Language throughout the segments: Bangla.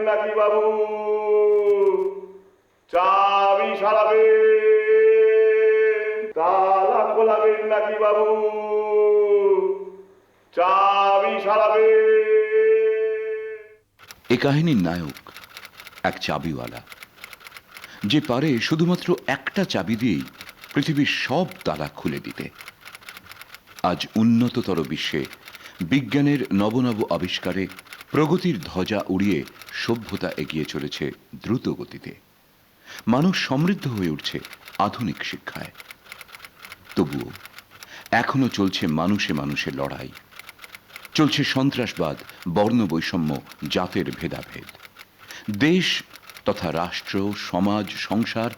নাকি বাবু? চাবি সারাবে, তালা খোলাবেন নাকি বাবু? চাবি সারাবে। এ কাহিনীর নায়ক এক চাবিওয়ালা, যে পারে শুধুমাত্র একটা চাবি দিয়েই পৃথিবীর সব তালা খুলে দিতে। আজ উন্নততর বিশ্বে বিজ্ঞানের নবনব আবিষ্কারে প্রগতির ধ্বজা উড়িয়ে সভ্যতা এগিয়ে চলেছে দ্রুত গতিতে। মানুষ সমৃদ্ধ হয়ে উঠছে আধুনিক শিক্ষায়। তবুও এখনো চলছে মানুষে মানুষে লড়াই, চলছে সন্ত্রাসবাদ, বর্ণ বৈষম্য, জাতের ভেদাভেদ। দেশ তথা রাষ্ট্র, সমাজ, সংসার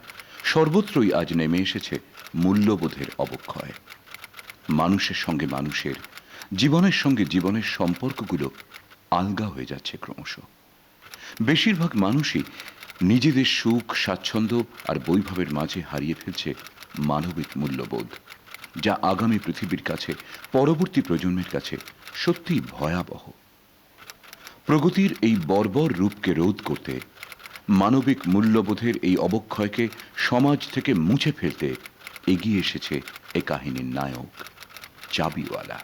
সর্বত্রই আজ নেমে এসেছে মূল্যবোধের অবক্ষয়। মানুষের সঙ্গে মানুষের, জীবনের সঙ্গে জীবনের সম্পর্কগুলো আলগা হয়ে যাচ্ছে ক্রমশ। বেশিরভাগ মানুষই নিজেদের সুখ, স্বাচ্ছন্দ্য আর বৈভবের মাঝে হারিয়ে ফেলছে মানবিক মূল্যবোধ, যা আগামী পৃথিবীর কাছে, পরবর্তী প্রজন্মের কাছে সত্যিই ভয়াবহ। প্রগতির এই বর্বর রূপকে রোধ করতে, মানবিক মূল্যবোধের এই অবক্ষয়কে সমাজ থেকে মুছে ফেলতে এগিয়ে এসেছে এ কাহিনীর নায়ক চাবিওয়ালা।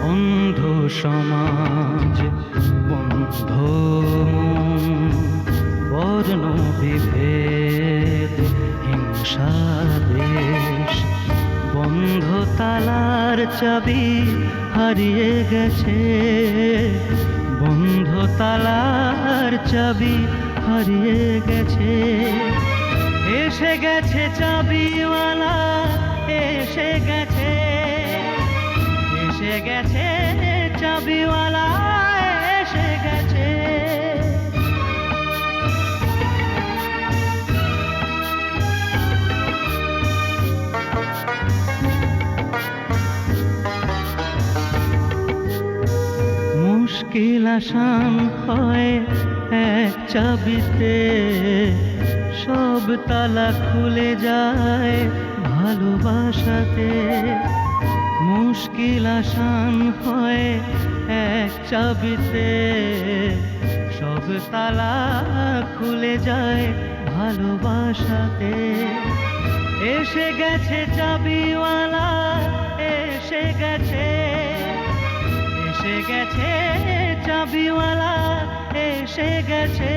অন্ধ সমাজ, বন্ধ বর্ণ বিভেদ, হিংসা দেশ, বন্ধ তালার চাবি হারিয়ে গেছে, বন্ধ তালার চাবি হারিয়ে গেছে। এসে গেছে চাবিওয়ালা, এসে গেছে, এসে গেছে চাবিওয়ালা, এসে গেছে। মুশকিল আসান হয় এক চাবিতে, সব তালা খুলে যায় ভালোবাসাতে। মুশকিল আসান হয় এক চাবিতে, সব তালা খুলে যায় ভালোবাসাতে। এসে গেছে চাবিওয়ালা, এসে গেছে, এসে গেছে চাবিওয়ালা, এসে গেছে,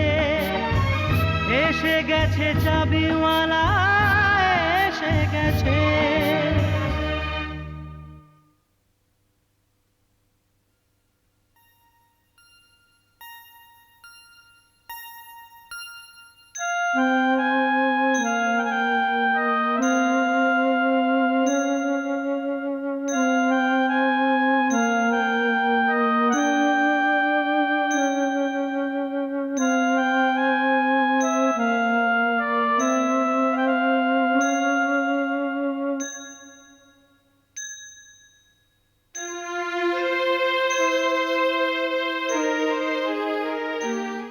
এসে গেছে চাবিওয়ালা, এসে গেছে।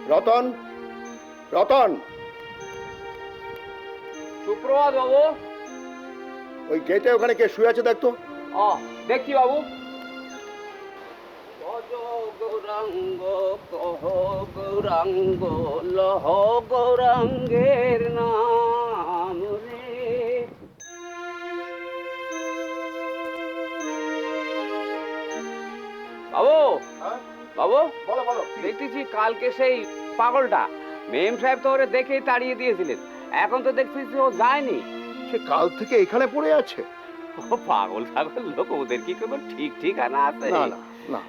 রতন, রতন, সুপ্রভাত বাবু। ওই গেটে ওখানে কে শুয়ে আছে দেখতো। দেখছি বাবু। গৌরাঙ্গ কহ গৌরাঙ্গ লহ গৌরাঙ্গের নাম রে। বাবু, বাবু, বলো বলো। দেখতেছি কালকে সেই পাগলটা মেম সাহেব তো ওরে দেখেই তাড়িয়ে দিয়েছিলেন, এখন তো দেখতেছি ও যায়নি। সে কাল থেকে এখানে পড়ে আছে। ও পাগল ছাগল লোক, ওদের কি কোনো ঠিক ঠিকানা আছে? না না না,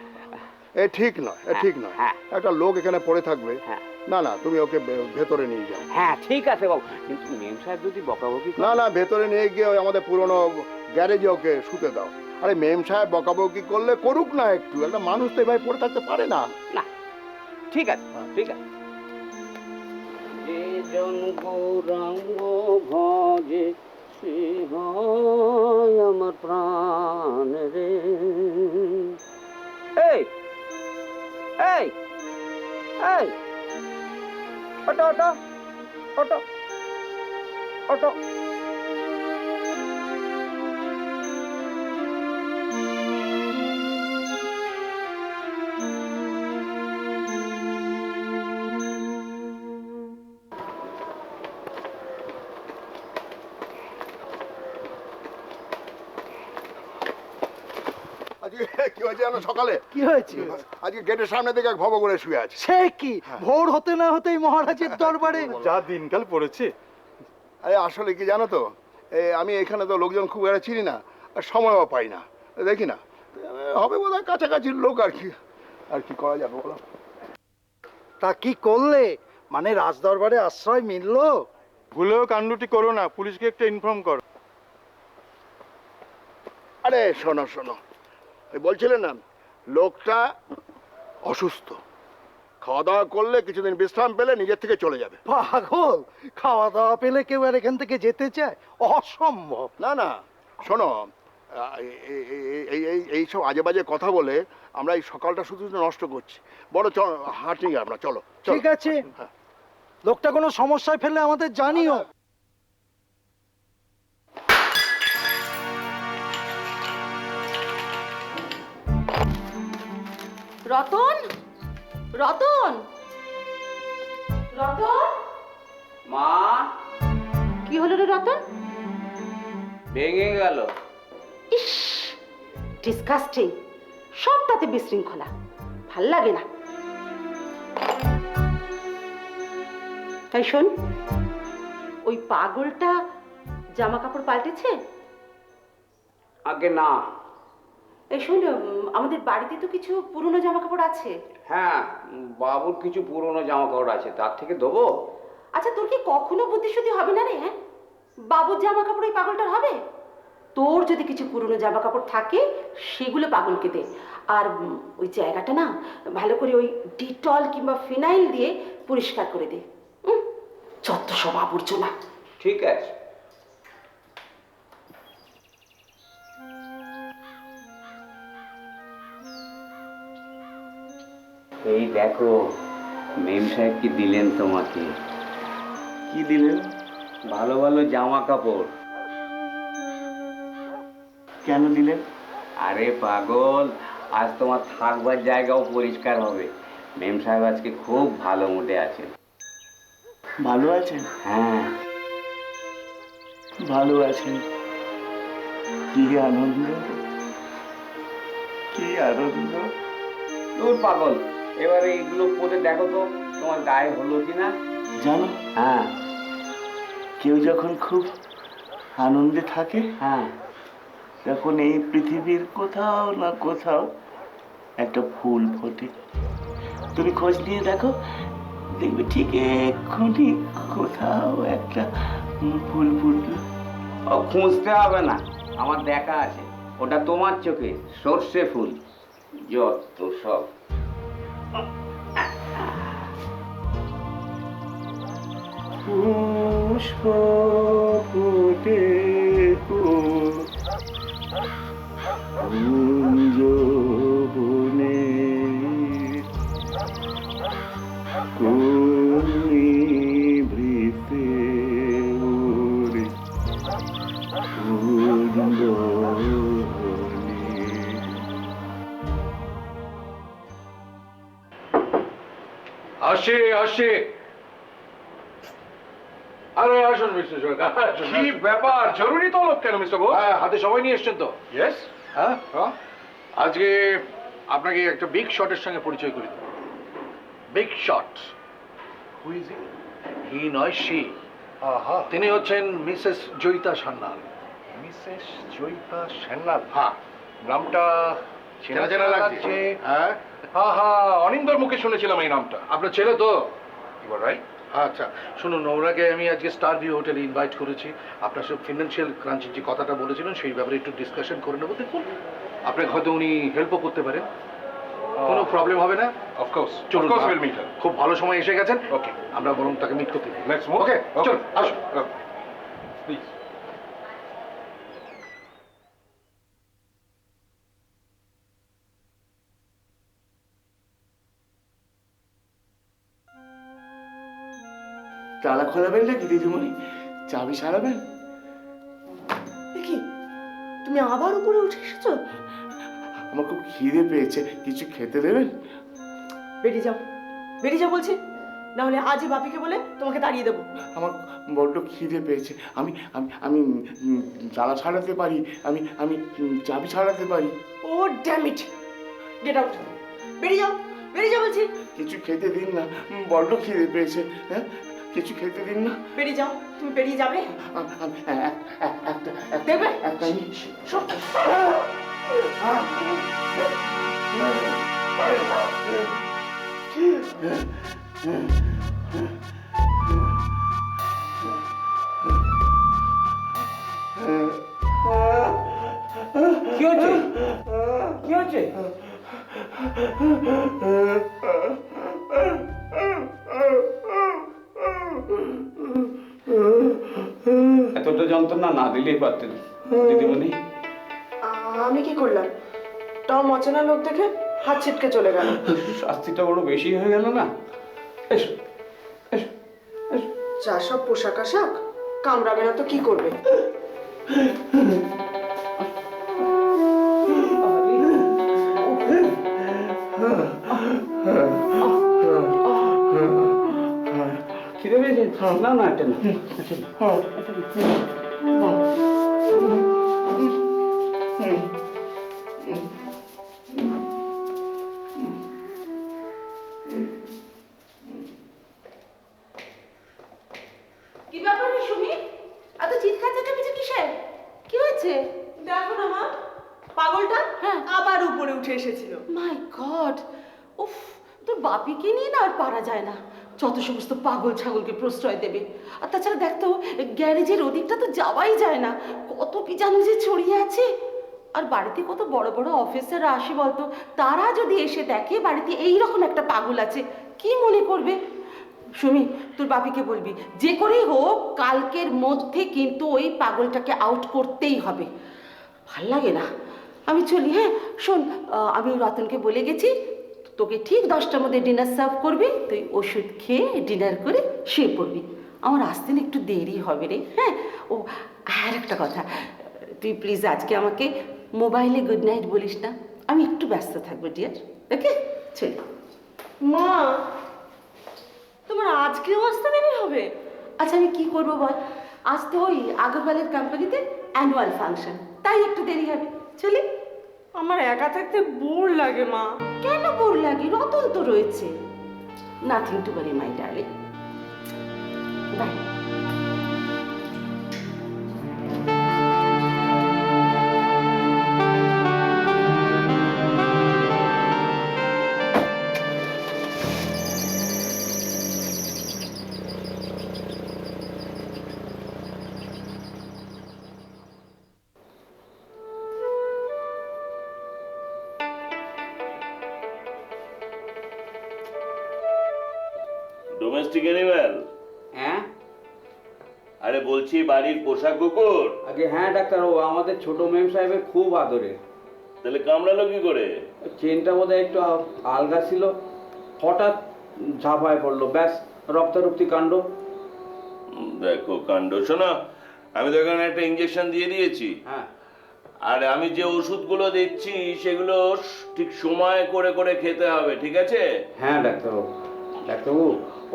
এ ঠিক নয়, এ ঠিক নয়। হ্যাঁ। একটা লোক এখানে পড়ে থাকবে। হ্যাঁ। না না, তুমি ওকে ভেতরে নিয়ে যাও। হ্যাঁ ঠিক আছে বাবু, কিন্তু মেম সাহেব যদি বকাবকি করে- না না, ভেতরে নিয়ে গিয়ে ওই আমাদের পুরনো গ্যারেজে ওকে শুতে দাও। আরে মেম সাহেব বকাবকি করলে করুক না, একটু একটা মানুষ তো এভাবে পড়ে থাকতে পারে না। না ঠিক আছে, ঠিক আছে। যে জন গৌরাঙ্গ ভজে সে হয় আমার প্রাণ রে। এই এই এই, অটো অটো অটো অটো, কি হয়েছে জানো সকালে? কি হয়েছে? আজকে গেটের সামনে থেকে এক ভব করে শুয়ে আছে। সে কি ভোর হতে না হতেই মহারাজের দরবারে? যা দিনকাল পড়েছে। আরে আসলে কি জানো তো, আমি এখানে তো লোকজন খুব একটা চিনি না, আর সময়ও পাই না, দেখি না। হবে বোধ হয় কাছাকাছির লোক আর কি। আর কি করা যাবে বলো? তা কি করলে? মানে রাজদরবারে আশ্রয় মিললো? ভুলেও কাণ্ডটি করো না, পুলিশকে একটা ইনফর্ম করো। আরে শোনো শোনো, ওই বলছিলেন না লোকটা অসুস্থ, খাওয়া দাওয়া করলে কিছুদিন বিশ্রাম পেলে নিজের থেকে চলে যাবে। পাগল, খাওয়া দাওয়া পেলে কেউ আর এখান থেকে যেতে চায়? অসম্ভব। না না শোনো, এইসব আজে বাজে কথা বলে আমরা এই সকালটা শুধু শুধু নষ্ট করছি। বড় হাঁটি আমরা, চলো চলো। ঠিক আছে, লোকটা কোনো সমস্যায় ফেললে আমাদের জানিও। রতন, রতন, রতন, মা, কি হলো রে রতন? ভেঙে গেল। ইস, ডিসকাস্টিং, সবটাতে বিশৃঙ্খলা, ভাল লাগে না। তাই শোন, ওই পাগলটা জামা কাপড় পাল্টেছে? আগে না। এই শোন, আমাদের বাড়িতে তো কিছু পুরনো জামা কাপড় আছে। হ্যাঁ, বাবুর কিছু পুরনো জামা কাপড় আছে, তার থেকে দেবো। আচ্ছা, তোর কি কখনো বুদ্ধিশুদ্ধি হবে না রে? হ্যাঁ, বাবুর জামা কাপড় ওই পাগলটার হবে? তোর যদি কিছু পুরনো জামা কাপড় থাকে সেগুলো পাগলকে দে। আর ওই জায়গাটা না ভালো করে ওই ডিটল কিংবা ফিনাইল দিয়ে পরিষ্কার করে দে। যত সব আবর্জনা। ঠিক আছে। এই দেখো, মেম সাহেব কি দিলেন তোমাকে? কি দিলেন? ভালো ভালো জামা কাপড়। কেন দিলেন? আরে পাগল, আজ তোমার থাকবার জায়গাও পরিষ্কার হবে। মেম সাহেব আজকে খুব ভালো মুডে আছেন। ভালো আছেন? হ্যাঁ, ভালো আছেন। কি আনন্দ, কি আনন্দ। দূর পাগল, এবারে এগুলো পরে দেখো তো তোমার গায়ে হলো কিনা। জানো, হ্যাঁ কেউ যখন খুব আনন্দে থাকে, হ্যাঁ, তখন এই পৃথিবীর কোথাও না কোথাও একটা ফুল ফোটে। তুমি খোঁজ নিয়ে দেখো, দেখবে ঠিক এক্ষুনি কোথাও একটা ফুল ফুটলো। ও খুঁজতে হবে না, আমার দেখা আছে। ওটা তোমার চোখে সর্ষে ফুল। যত সব। পুষ্প ফোটে কুঞ্জ বনে, ভৃতে ওরে কুঞ্জ আসে আসে। আরে আসুন মিস্টার সরকার। কি ব্যাপার, জরুরি তলব কেন মিস্টার বোস? হাতে সময় নিয়ে এসছেন তো? ইয়েস। হ্যাঁ, আজকে আপনাকে একটা বিগ শটের সঙ্গে পরিচয় করে দেব। Big shot. Who is he? He নয় সি। তিনি হচ্ছেন মিসেস জয়িতা সান্যাল। মিসেস জয়িতা সান্যাল? হ্যাঁ, নামটা চেনা চেনা লাগছে। হ্যাঁ হ্যাঁ হ্যাঁ, অনিন্দর মুখে শুনেছিলাম এই নামটা। আপনার ছেলে তো? You are right. আচ্ছা শুনুন, ওনাকে আমি আজকে স্টার ভিউ হোটেলে ইনভাইট করেছি। আপনার সব ফিনান্সিয়াল ক্রাঞ্চের যে কথাটা বলেছিলেন সেই ব্যাপারে একটু ডিসকাশন করে নেবো। দেখুন, আপনাকে হয়তো উনি হেল্পও করতে পারেন, কোনো প্রবলেম হবে না। অফকোর্স, চলুন, অফকোর্স উইল মিট। খুব ভালো সময় এসে গেছেন। ওকে, আমরা বরং তাকে মিট করতে দিই। Let's move. ওকে, চলুন আসুন। প্লিজ। তালা খোলাবেন নাকি দিদিমণি? চাবি সারাবেন? কি, তুমি আবার উপরে উঠে এসেছো? আমার খুব খিদে পেয়েছে, কিছু খেতে দেবেন? বেরিয়ে যাও, বেরিয়ে যাও বলছি। না হলে আজই বাপিকে বলে তোমাকে তাড়িয়ে দেবো। আমার বড্ড খিদে পেয়েছে। আমি আমি আমি তালা ছাড়াতে পারি, আমি চাবি ছাড়াতে পারি। ও ড্যাম ইট, গেট আউট, বেরিয়ে যাও, বেরিয়ে যাও বলছি। কিছু খেতে দিন না, বড্ড খিদে পেয়েছে। হ্যাঁ, কিছু খেতে দিন না। বেরিয়ে যাও, তুমি বেরিয়ে যাবে। দেখবে কি হচ্ছে? কি হচ্ছে? এতটা যন্ত্রণা না দিলেই পারতেন দিদিমণি। আমি কি করলাম? টম অচেনা লোক দেখে হাত ছিটকে চলে গেল। শাস্তিটা বড় বেশি হয়ে গেল না? এসো এসো এসো। যা সব পোশাক আশাক, কামড়াবে না তো কি করবে? খিদে পেয়েছে? না না, একটা না। কি ব্যাপার রে সুমি, এত চিৎকার চেঁচামেচি কিসের? কি হয়েছে? দেখো না মা, পাগলটা হ্যাঁ। আবার উপরে উঠে এসেছিল। মাই গড, উফ, তোর বাপিকে নিয়ে না আর পারা যায় না। যত সমস্ত পাগল ছাগলকে প্রশ্রয় দেবে। আর তাছাড়া দেখতো গ্যারেজের ওদিকটা তো যাওয়াই যায় না, কত বীজাণু যে ছড়িয়ে আছে। আর বাড়িতে কত বড় বড় অফিসাররা আসে বলতো, তারা যদি এসে দেখে বাড়িতে এইরকম একটা পাগল আছে, কি মনে করবে? সুমি, তোর বাপিকে বলবি যে করেই হোক কালকের মধ্যে কিন্তু ওই পাগলটাকে আউট করতেই হবে। ভাল লাগে না। আমি চলি, হ্যাঁ? শোন, আমি রতনকে বলে গেছি তোকে ঠিক 10টার মধ্যে ডিনার সার্ভ করবি, তুই ওষুধ খেয়ে ডিনার করে শুয়ে পড়বি। আমার আসতে না একটু দেরি হবে রে। হ্যাঁ, ও আর একটা কথা, তুই প্লিজ আজকে আমাকে মোবাইলে গুড নাইট বলিস না, আমি একটু ব্যস্ত থাকবো ডিয়ার। ওকে, চলি। মা, তোমার আজকেও আসতে দেরি হবে? আচ্ছা, আমি কি করবো বল, আজ তো ওই আগরওয়ালের কোম্পানিতে অ্যানুয়াল ফাংশন, তাই একটু দেরি হবে। চলি। আমার একা থাকতে বোর লাগে মা। কেন বোর লাগে? রতন তো রয়েছে। Nothing to worry my darling. Bye. Domestic animal? হ্যাঁ আরে বলছি বাড়ির পোষা কুকুর। আগে হ্যাঁ ডাক্তার, ও আমাদের ছোট মেম সাহেবের খুব আদরে। তাহলে কামড়ালো কি করে? চেনটা বোধহয় একটু আলগা ছিল, হঠাৎ ঝাঁপায় পড়লো, ব্যাস রক্তারক্তি কাণ্ড। দেখো কাণ্ড, শোনো, আমি তো এখানে একটা ইঞ্জেকশন দিয়ে দিয়েছি। হ্যাঁ, আর আমি যে ওষুধগুলো দিচ্ছি সেগুলো ঠিক সময় করে করে খেতে হবে, ঠিক আছে? হ্যাঁ ডাক্তারবাবু। ডাক্তারবাবু,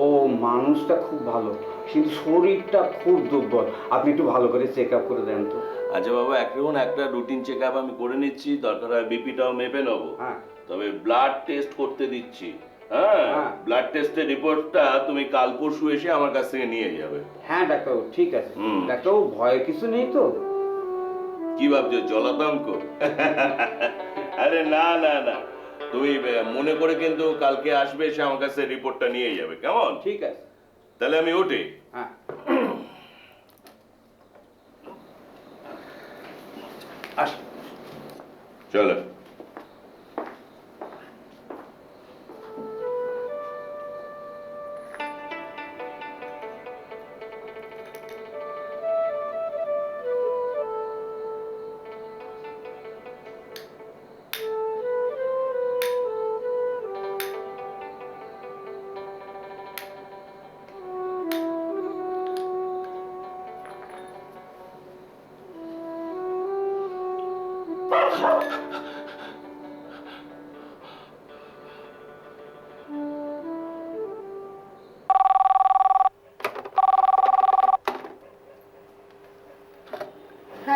ও মানুষটা খুব ভালো, কিন্তু শরীরটা খুব দুর্বল। আপনি একটু ভালো করে চেক আপ করে দেন তো। আচ্ছা বাবা, এখন একটা রুটিন চেক আপ আমি করে নিচ্ছি, দরকার হয় বিপিটাও মেপে নেবো। হ্যাঁ, তবে ব্লাড টেস্ট করতে দিচ্ছি। হ্যাঁ, হ্যাঁ। ব্লাড টেস্টের রিপোর্টটা তুমি কাল পরশু এসে আমার কাছ থেকে নিয়ে যাবে। হ্যাঁ ডাক্তারবাবু, ঠিক আছে। হুম। ডাক্তারবাবু, ভয়ের কিছু নেই তো? কি ভাবছো জলাতঙ্ক? আরে না না না, তুমি মনে করে কিন্তু কালকে আসবে, এসে আমার কাছে রিপোর্টটা নিয়ে যাবে, কেমন? ঠিক আছে। তাহলে আমি উঠি। হ্যাঁ। আস, চলো।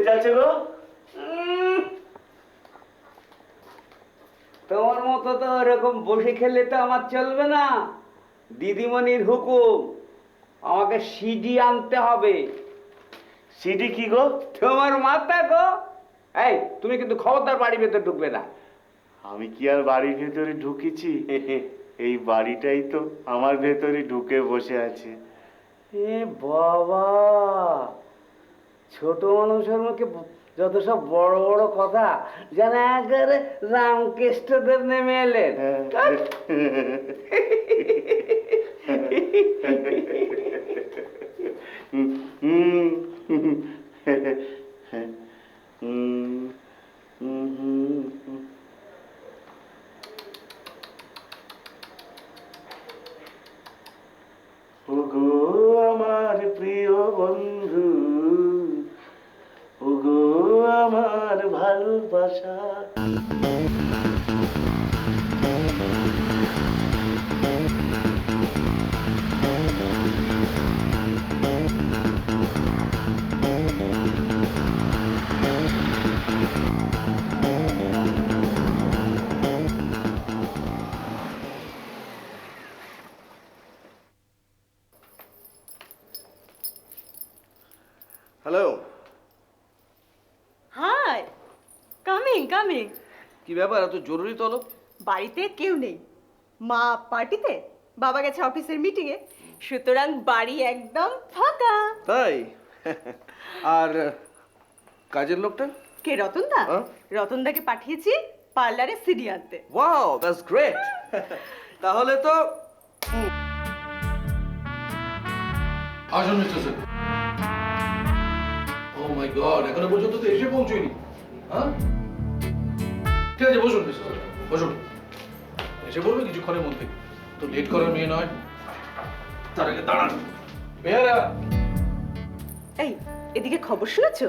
করতে চাচ্ছ গো? তোমার মতো তো এরকম বসে খেলে তো আমার চলবে না। দিদিমণির হুকুম, আমাকে সিডি আনতে হবে। সিডি কি গো? তোমার মাথা গো। এই তুমি কিন্তু খবরদার বাড়ির ভেতর ঢুকবে না। আমি কি আর বাড়ির ভেতরে ঢুকেছি? এই বাড়িটাই তো আমার ভেতরে ঢুকে বসে আছে। এ বাবা, ছোট মানুষের মুখে যত সব বড় বড় কথা, যেন একেবারে রামকৃষ্ণদেব নেমে এলেন। ওগো আমার প্রিয় বন্ধু, ওগো আমার ভালোবাসা। Hello, hi, coming coming. কি ব্যাপার, এত জরুরি তলব? বাড়িতে কেউ নেই, মা পার্টিতে, বাবা গেছে অফিসের মিটিংয়ে, সুতরাং বাড়ি একদম ফাঁকা। তাই? আর কাজের লোকটা? কে, রতনদা? হ্যাঁ? রতনদাকে পাঠিয়েছি পার্লারে সিডি আনতে। Wow, that's great. তাহলে তো আসুন মিস্টার স্যার। ও মাই গড, এখনো পর্যন্ত তো এসে পৌঁছয়নি। হ্যাঁ, ঠিক আছে, বসুন মিস্টার স্যার, বসুন। এসে পড়বে কিছুক্ষণের মধ্যে, তো লেট করার মেয়ে নয়। তার আগে দাঁড়ান। বেয়ারা, এই, এদিকে খবর শুনেছো?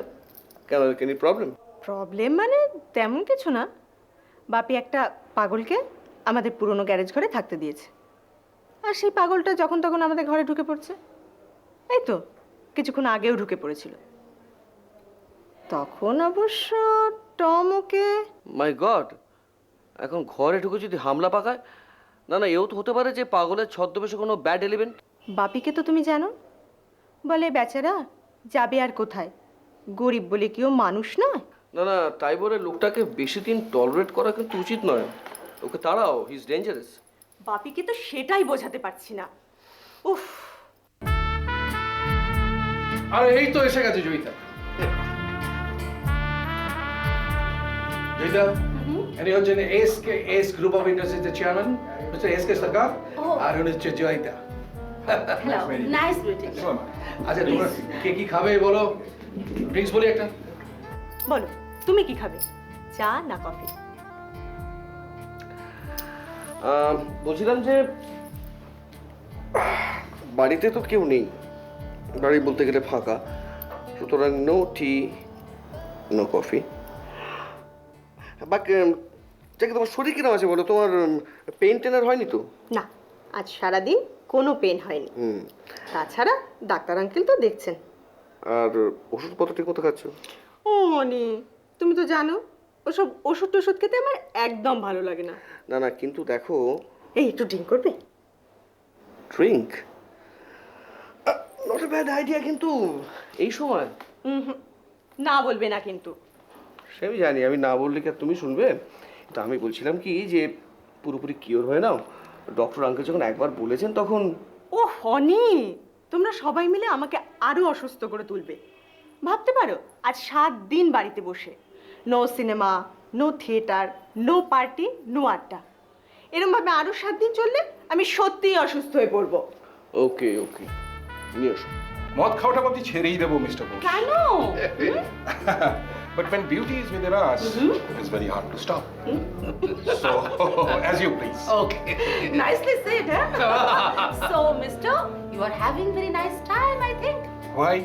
কেন, এনি প্রবলেম? প্রবলেম মানে তেমন কিছু না। বাপি একটা পাগলকে আমাদের পুরনো গ্যারেজ ঘরে থাকতে দিয়েছে, আর সেই পাগলটা যখন তখন আমাদের ঘরে ঢুকে পড়ছে। এই তো কিছুক্ষণ আগেও ঢুকে পড়েছিল। তখন অবশ্য টম ওকে। মাই গড, এখন ঘরে ঢুকে যদি হামলা পাকায়? না না, এও তো হতে পারে যে পাগলের ছদ্মবেশে কোনো ব্যাড এলিমেন্ট। বাপিকে তো তুমি জানো, বলে বেচারা যাবে আর কোথায়, গরিব বলে কেউ মানুষ নয়। না না, তাই বলে লোকটাকে বেশি দিন টলারেট করা কিন্তু উচিত নয়। ওকে তাড়াও, হি ইজ ডেঞ্জারাস। বাপিকে তো সেটাই বোঝাতে পারছি না। উফ, আরে এই তো এসে গেছে জয়িতা। জয়িতা, এনি হচ্ছেন S group of industries chairman Mister S K Sarkar, আর উনি হচ্ছে জয়িতা। Hello, nice meeting. আচ্ছা, তোমরা কে কি খাবে বলো? ড্রিঙ্কস বলি একটা। বলো তুমি কি খাবে, চা না কফি? বলছিলাম যে বাড়িতে তো কেউ নেই, বাড়ি বলতে গেলে ফাঁকা, সুতরাং no tea no coffee. But যাকে, তোমার শরীর কিরম আছে বলো? তোমার পেন টেনার হয়নি তো? না, আজ সারাদিন কোনো পেন হয়নি। তাছাড়া ডাক্তার আঙ্কেল তো দেখছেন। আর ওষুধপত্র ঠিক মতো খাচ্ছ? ও মনি, তুমি তো জানো ওসব ওষুধ টষুধ খেতে আমার একদম ভালো লাগে না। না না, কিন্তু দেখো। এই, একটু ড্রিঙ্ক করবে? Drink not a bad idea, কিন্তু এই সময় না বলবে না কিন্তু। সে আমি জানি, আমি না বললে কি আর তুমি শুনবে? তা আমি বলছিলাম কি যে পুরোপুরি কিওর হয়ে নাও। ডক্টর আঙ্কেল যখন একবার বলেছেন তখন। ও হনি, তোমরা সবাই মিলে আমাকে আরো অসুস্থ করে তুলবে। ভাবতে পারো, আজ 7 দিন বাড়িতে বসে, no cinema, no theatre, no party, no আড্ডা। এরকম ভাবে আরো 7 দিন চললে আমি সত্যিই অসুস্থ হয়ে পড়বো। ওকে ওকে, নিয়ে এসো। মদ খাওয়াটা ভাবছি ছেড়েই দেবো মিস্টার বোস। কেন? But when beauty is within us, it's very hard to stop. So, as you please. Okay. Nicely said, huh? So, mister, you are having very nice time, I think. Why?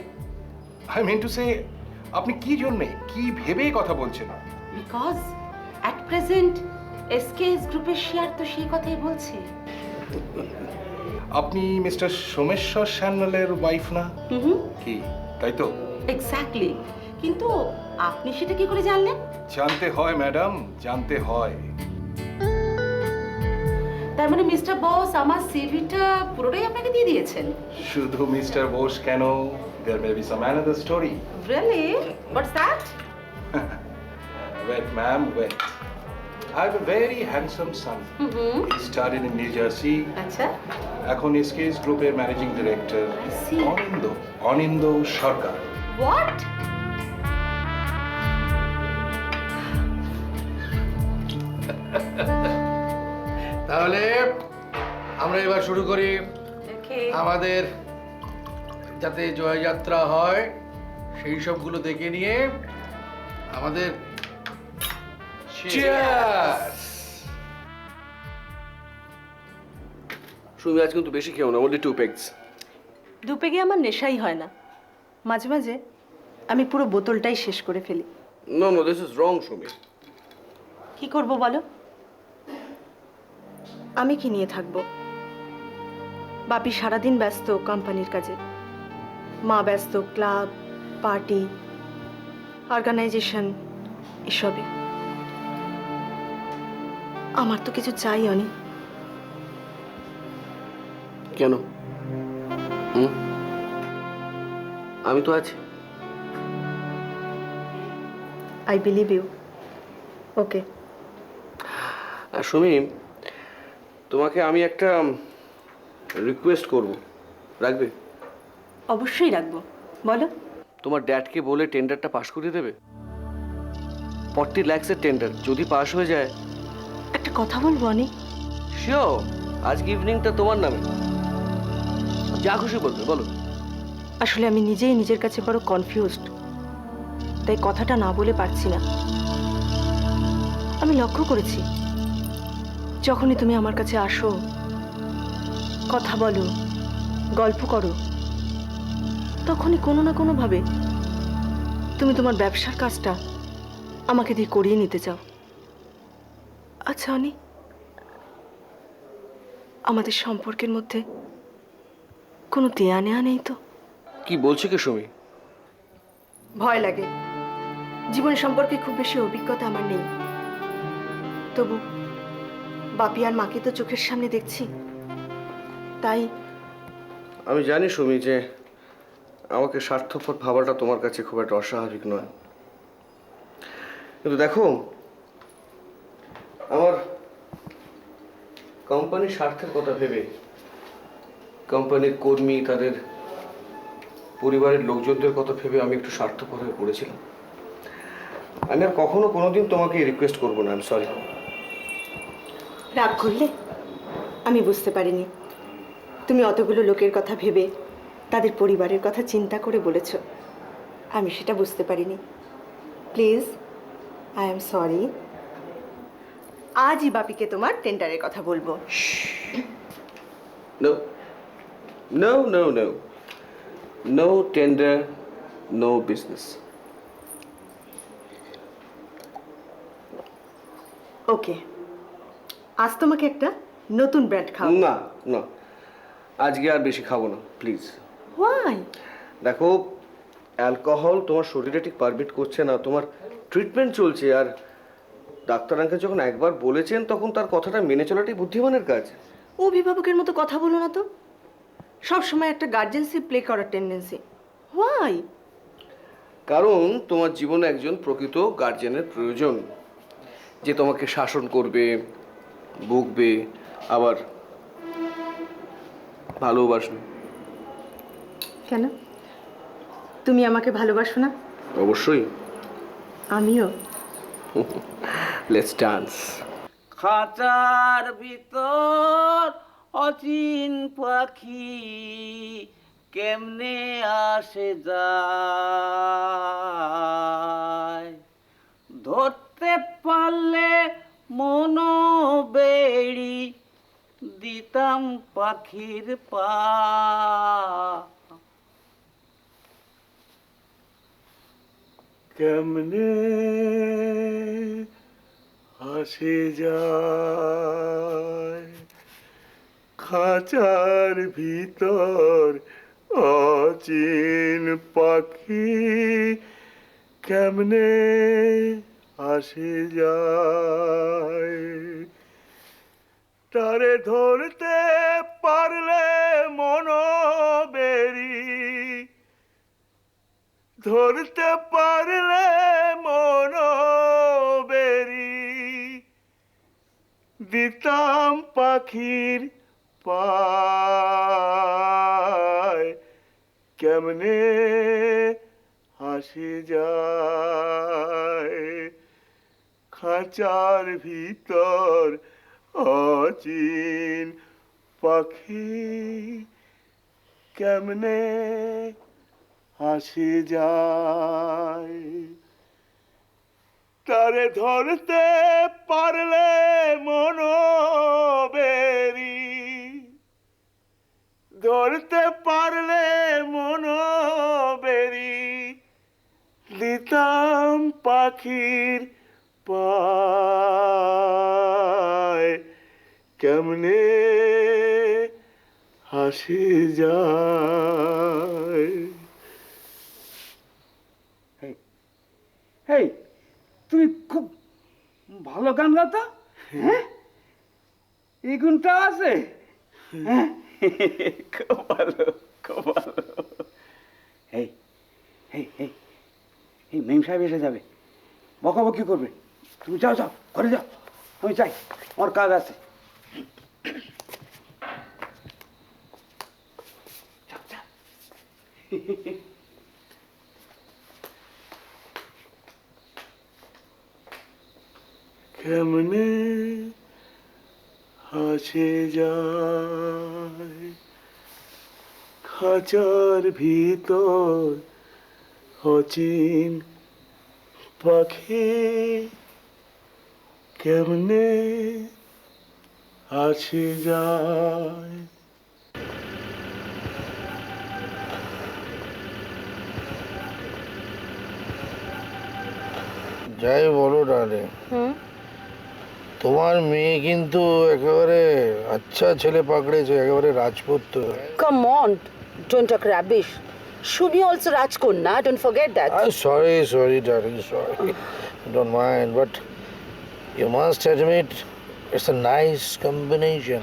I mean to say, আপনি কি জন্যে, কি ভেবে কথা বলছেন? Because at present, SKS গ্রুপের শেয়ার তো সেই কথাই বলছে। আপনি মিস্টার সোমেশ্বর সান্যালের ওয়াইফ না? কি, তাই তো? Exactly. কিন্তু আপনি সেটা কি করে জানলেন? জানতে হয় ম্যাডাম, জানতে হয়। তার মানে মিস্টার বোস আমার সিভিটা পুরোটাই আপনাকে দিয়ে দিয়েছেন? শুধু মিস্টার বোস কেন, there may be some another story. Really? What's that? Wait, ma'am, wait. I have a very handsome son. He studied in New Jersey. আচ্ছা। এখন SKS গ্রুপের managing director I see. Anindo Sarkar. What? তাহলে আমরা এবার শুরু করি Okay. আমাদের যাতে জয়যাত্রা হয় সেই সবগুলো দেখে নিয়ে আমাদের Cheers! সুমি আজ কিন্তু বেশি খেও না, only 2 pegs. দুপেগে আমার নেশাই হয় না, মাঝে মাঝে আমি পুরো বোতলটাই শেষ করে ফেলি। No, no, this is wrong, Sumi. কি করব বলো? আমি কি নিয়ে থাকবো? বাপি সারাদিন ব্যস্ত কোম্পানির কাজে, মা ব্যস্ত ক্লাব, পার্টি, অর্গানাইজেশন এসবে। আমার তো কিছু চাই অনি। কেন? আমি তো আছি। I believe you. ওকে। আর সুমি, তোমাকে আমি একটা রিকোয়েস্ট করব, রাখবে? অবশ্যই রাখবো, বলো। তোমার ড্যাডকে বলে টেন্ডারটা পাস করিয়ে দেবে। 40 লাখসের টেন্ডার, যদি পাস হয়ে যায়। একটা কথা বলবো অনি? শিওর, আজকে ইভিনিংটা তোমার নামে, যা খুশি বলবে, বলো। আসলে আমি নিজেই নিজের কাছে বড় কনফিউজড, তাই কথাটা না বলে পারছি না। আমি লক্ষ্য করেছি যখনই তুমি আমার কাছে আসো, কথা বলো, গল্প করো, তখনই কোনো না কোনোভাবে তুমি তোমার ব্যবসার কাজটা আমাকে দিয়ে করিয়ে নিতে চাও। আচ্ছা অনি, আমাদের সম্পর্কের মধ্যে কোনো দেয়া নেয়া নেই তো? কি বলছো কি সুমি? ভয় লাগে, জীবন সম্পর্কে খুব বেশি অভিজ্ঞতা আমার নেই, তবু বাপি আর মাকে তো চোখের সামনে দেখছি, তাই। আমি জানি সুমি যে আমাকে স্বার্থপর ভাবাটা তোমার কাছে খুব একটা অস্বাভাবিক নয়, কিন্তু দেখো, আমার কোম্পানির স্বার্থের কথা ভেবে, কোম্পানির কর্মী, তাদের পরিবারের লোকজনদের কথা ভেবে আমি একটু স্বার্থপর হয়ে পড়েছিলাম। আমি আর কখনো কোনোদিন তোমাকে রিকোয়েস্ট করবো না, আই এম সরি। রাগ করলে? আমি বুঝতে পারিনি তুমি অতগুলো লোকের কথা ভেবে তাদের পরিবারের কথা চিন্তা করে বলেছ, আমি সেটা বুঝতে পারিনি। Please, I am sorry. আজই বাপিকে তোমার টেন্ডারের কথা বলবো। No, no, no, no. No tender, no business. ওকে, আজ তোমাকে একটা নতুন ব্র্যান্ড খাও। না না, আজকে আর বেশি খাবো না, প্লিজ। হোয়াই? দেখো, অ্যালকোহল তোমার শরীরে ঠিক পারমিট করছে না, তোমার ট্রিটমেন্ট চলছে, আর ডাক্তার আঙ্কেল যখন একবার বলেছেন তখন তার কথাটা মেনে চলাটাই বুদ্ধিমানের কাজ। অভিভাবকের মতো কথা বলো না তো, সব সময় একটা গার্জেনশিপ প্লে করার টেন্ডেন্সি। হোয়াই? কারণ তোমার জীবনে একজন প্রকৃত গার্জেনের প্রয়োজন, যে তোমাকে শাসন করবে, বকবে, আবার ভালোবাসবে। কেন, তুমি আমাকে ভালোবাসো না? অবশ্যই। আমিও। Let's dance. খাঁচার ভিতর অচিন পাখি কেমনে আসে যায়, ধরতে পারলে মনো বেড়ি দিতাম পাখির পা। কেমনে আসে যায় খাঁচার ভিতর অচিন পাখি কেমনে আসে যায়, তারে ধরতে পারলে মনোবেরি, ধরতে পারলে মনোবেরি, দিতাম পাখির পায়, কেমনে হাসি যায়, খাঁচার ভিতর অচিন পাখি, কেমনে হাসি যায়, তারে ধরতে পারলে মনোবেরি, ধরতে পারলে মনোবেরি, দিতাম পাখির পায়, কেমনে হাসি যায়। হেই, তুমি খুব ভালো গান গাও তো, হ্যাঁ? এই গুণটা আছে, হ্যাঁ? খুব ভালো, খুব ভালো। এই এই এই এই মেম সাহেব এসে যাবে, বকাবকি করবে। তুমি যাও যাও, ঘরে যাও, আমি যাই, আমার কাজ আছে। কেমনে হাসে যায়, খাঁচার ভিতর অচিন পাখি, কেমনে হাসে যায়। যাই বলো ডার্লিং, তোমার মেয়ে কিন্তু একেবারে আচ্ছা ছেলে পাকড়েছে, একেবারে রাজপুত্র। Come on, don't talk rubbish. Shubhi also Rajkonna, don't forget that. Sorry, darling, sorry. Don't mind, but you must admit it's a nice combination.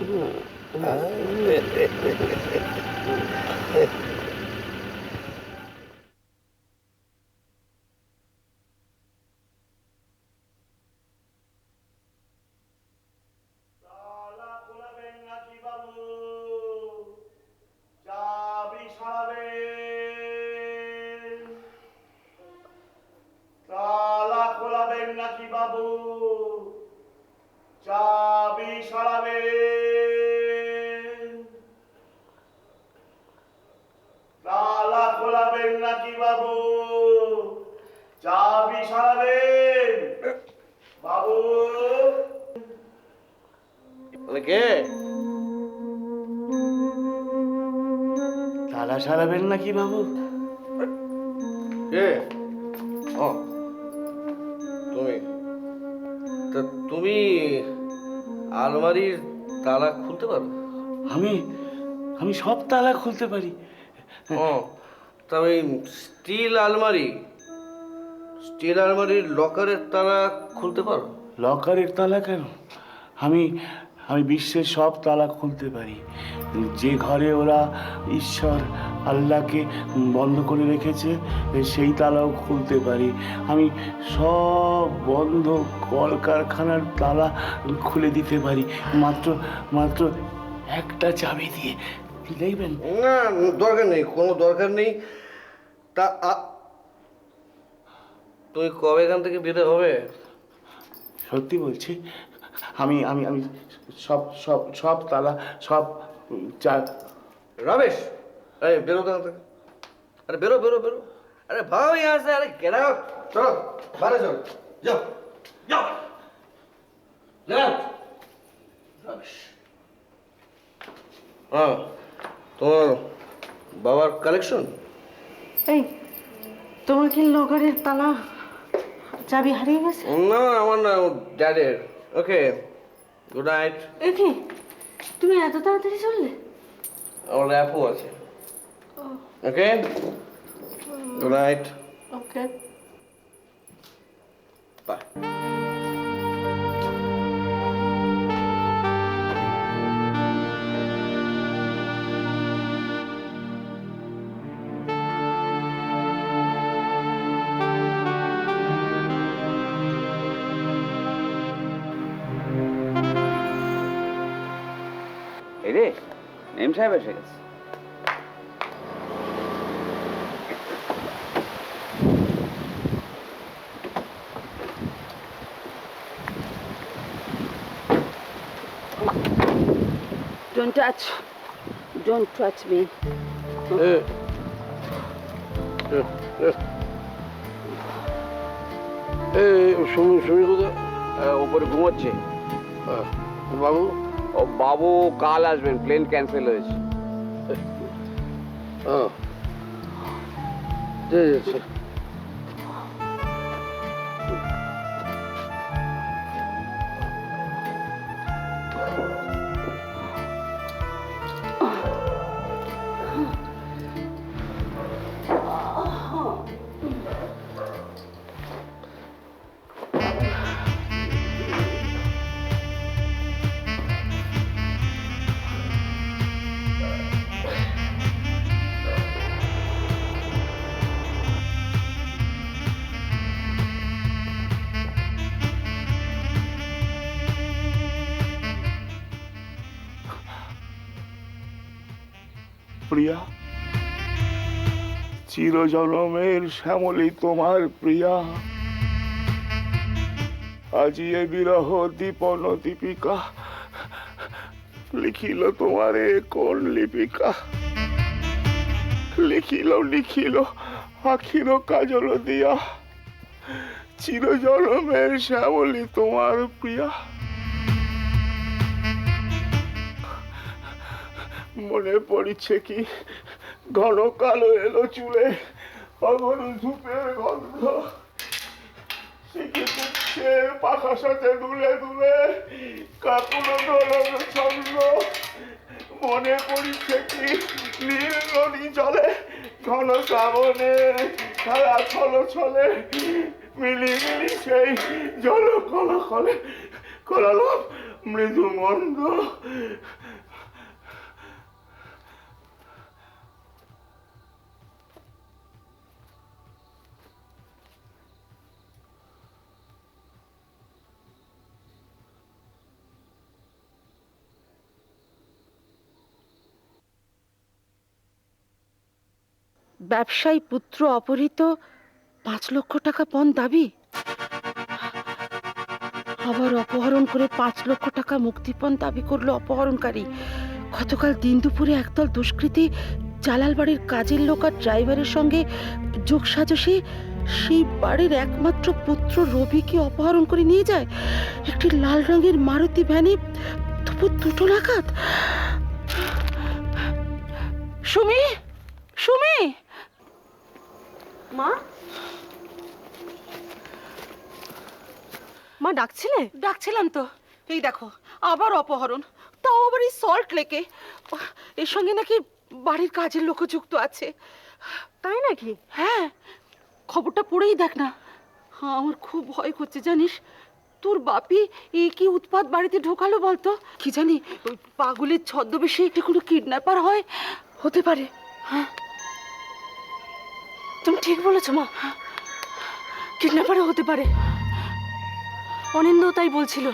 তালা খোলাবেন নাকি বাবু, চাবি সরাবেন, তালা খোলাবেন নাকি বাবু, চাবি সরাবেন, বাবু। কে? তালা সরাবেন নাকি বাবু? কে? ও তুমি, তা তুমি আলমারির তালা খুলতে পারো? আমি আমি সব তালা খুলতে পারি। ও, তা ওই স্টিল আলমারির লকারের তালা খুলতে পারো? লকারের তালা কেন? আমি আমি বিশ্বের সব তালা খুলতে পারি। যে ঘরে ওরা ঈশ্বর আল্লাহকে বন্ধ করে রেখেছে সেই তালাও খুলতে পারি। আমি সব বন্ধ কলকারখানার তালা খুলে দিতে পারি মাত্র একটা চাবি দিয়ে। দেখবেন? না, দরকার নেই, কোনো দরকার নেই। তা তুমি কবে এখান থেকে বেরো হবে? সত্যি বলছি, আমি আমি আমি সব সব সব তালা সব रमेश, अरे बेरो तो, अरे बेरो बेरो बेरो, अरे भाग यहाँ से, अरे गेट आउट, चलो बाहर चलो, जाओ जाओ, जाओ। रमेश, हाँ, তোমার বাবার কালেকশন। এই তোমার কি লকারের তালা চাবি হারিয়ে গেছে? না, আমার না, ড্যাডের। ওকে, গুড নাইট। কি তুমি এত তাড়াতাড়ি চললে? আমার র্যাপও আছে। ওকে, গুড নাইট। ওকে। বাহ। এই রে, মেম সাহেব এসে গেছে। Don't touch me. সুমি কোথায়? ওপরে ঘুমোচ্ছে। বাবু? ও বাবু কাল আসবেন, প্লেন ক্যান্সেল হয়েছে। ঠিক আছে। প্রিয়া, চিরজনমের শ্যামলী তোমার প্রিয়া, আজি এ বিরহ দীপন দীপিকা, লিখিল তোমারে কোন লিপিকা, লিখিল লিখিল আখির কাজল দিয়া, চিরজনমের শ্যামলী তোমার প্রিয়া। মনে পড়িছে কি ঘন কালো এলো চুলে, অগর ধূপের গন্ধ, শিখে তুচ্ছে পাখার সাথে দুলে দুলে, কাকুলো দোলন ছন্দ। মনে পড়িছে কি নীল নদী জলে, ঘন শ্রাবণে সারা ছল ছলে, মিলি মিলি সেই জল কল কলে কলালাম মৃদু মন্দ। ব্যবসায়ী পুত্র অপহৃত, 5 লক্ষ টাকা পণ দাবি। আবার অপহরণ করে 5 লক্ষ টাকা মুক্তিপণ দাবি করলো অপহরণকারী। গতকাল দিন দুপুরে একদল দুষ্কৃতী জালাল বাড়ির কাজের লোক আর ড্রাইভারের সঙ্গে যোগসাজশে সেই বাড়ির একমাত্র পুত্র রবিকে অপহরণ করে নিয়ে যায় একটি লাল রঙের মারুতি ভ্যানে দুপুর 2টো নাগাদ। সুমি, সুমি! মা, মা ডাকছিলে? ডাকছিলাম তো। এই দেখো, আবার অপহরণ, তাও আবার এই সল্ট লেকে। এর সঙ্গে নাকি বাড়ির কাজের লোকও যুক্ত আছে। তাই নাকি? হ্যাঁ, খবরটা পড়েই দেখ না। আমার খুব ভয় করছে জানিস। তোর বাপি এই কি উৎপাত বাড়িতে ঢোকালো বলতো? কি জানি ওই পাগলের ছদ্মবেশে এটা কোনো কিডন্যাপার হয়, হতে পারে। হ্যাঁ, তুমি ঠিক বলেছো মা, কিডন্যাপারও হতে পারে। অনিন্দ তাই বলছিল।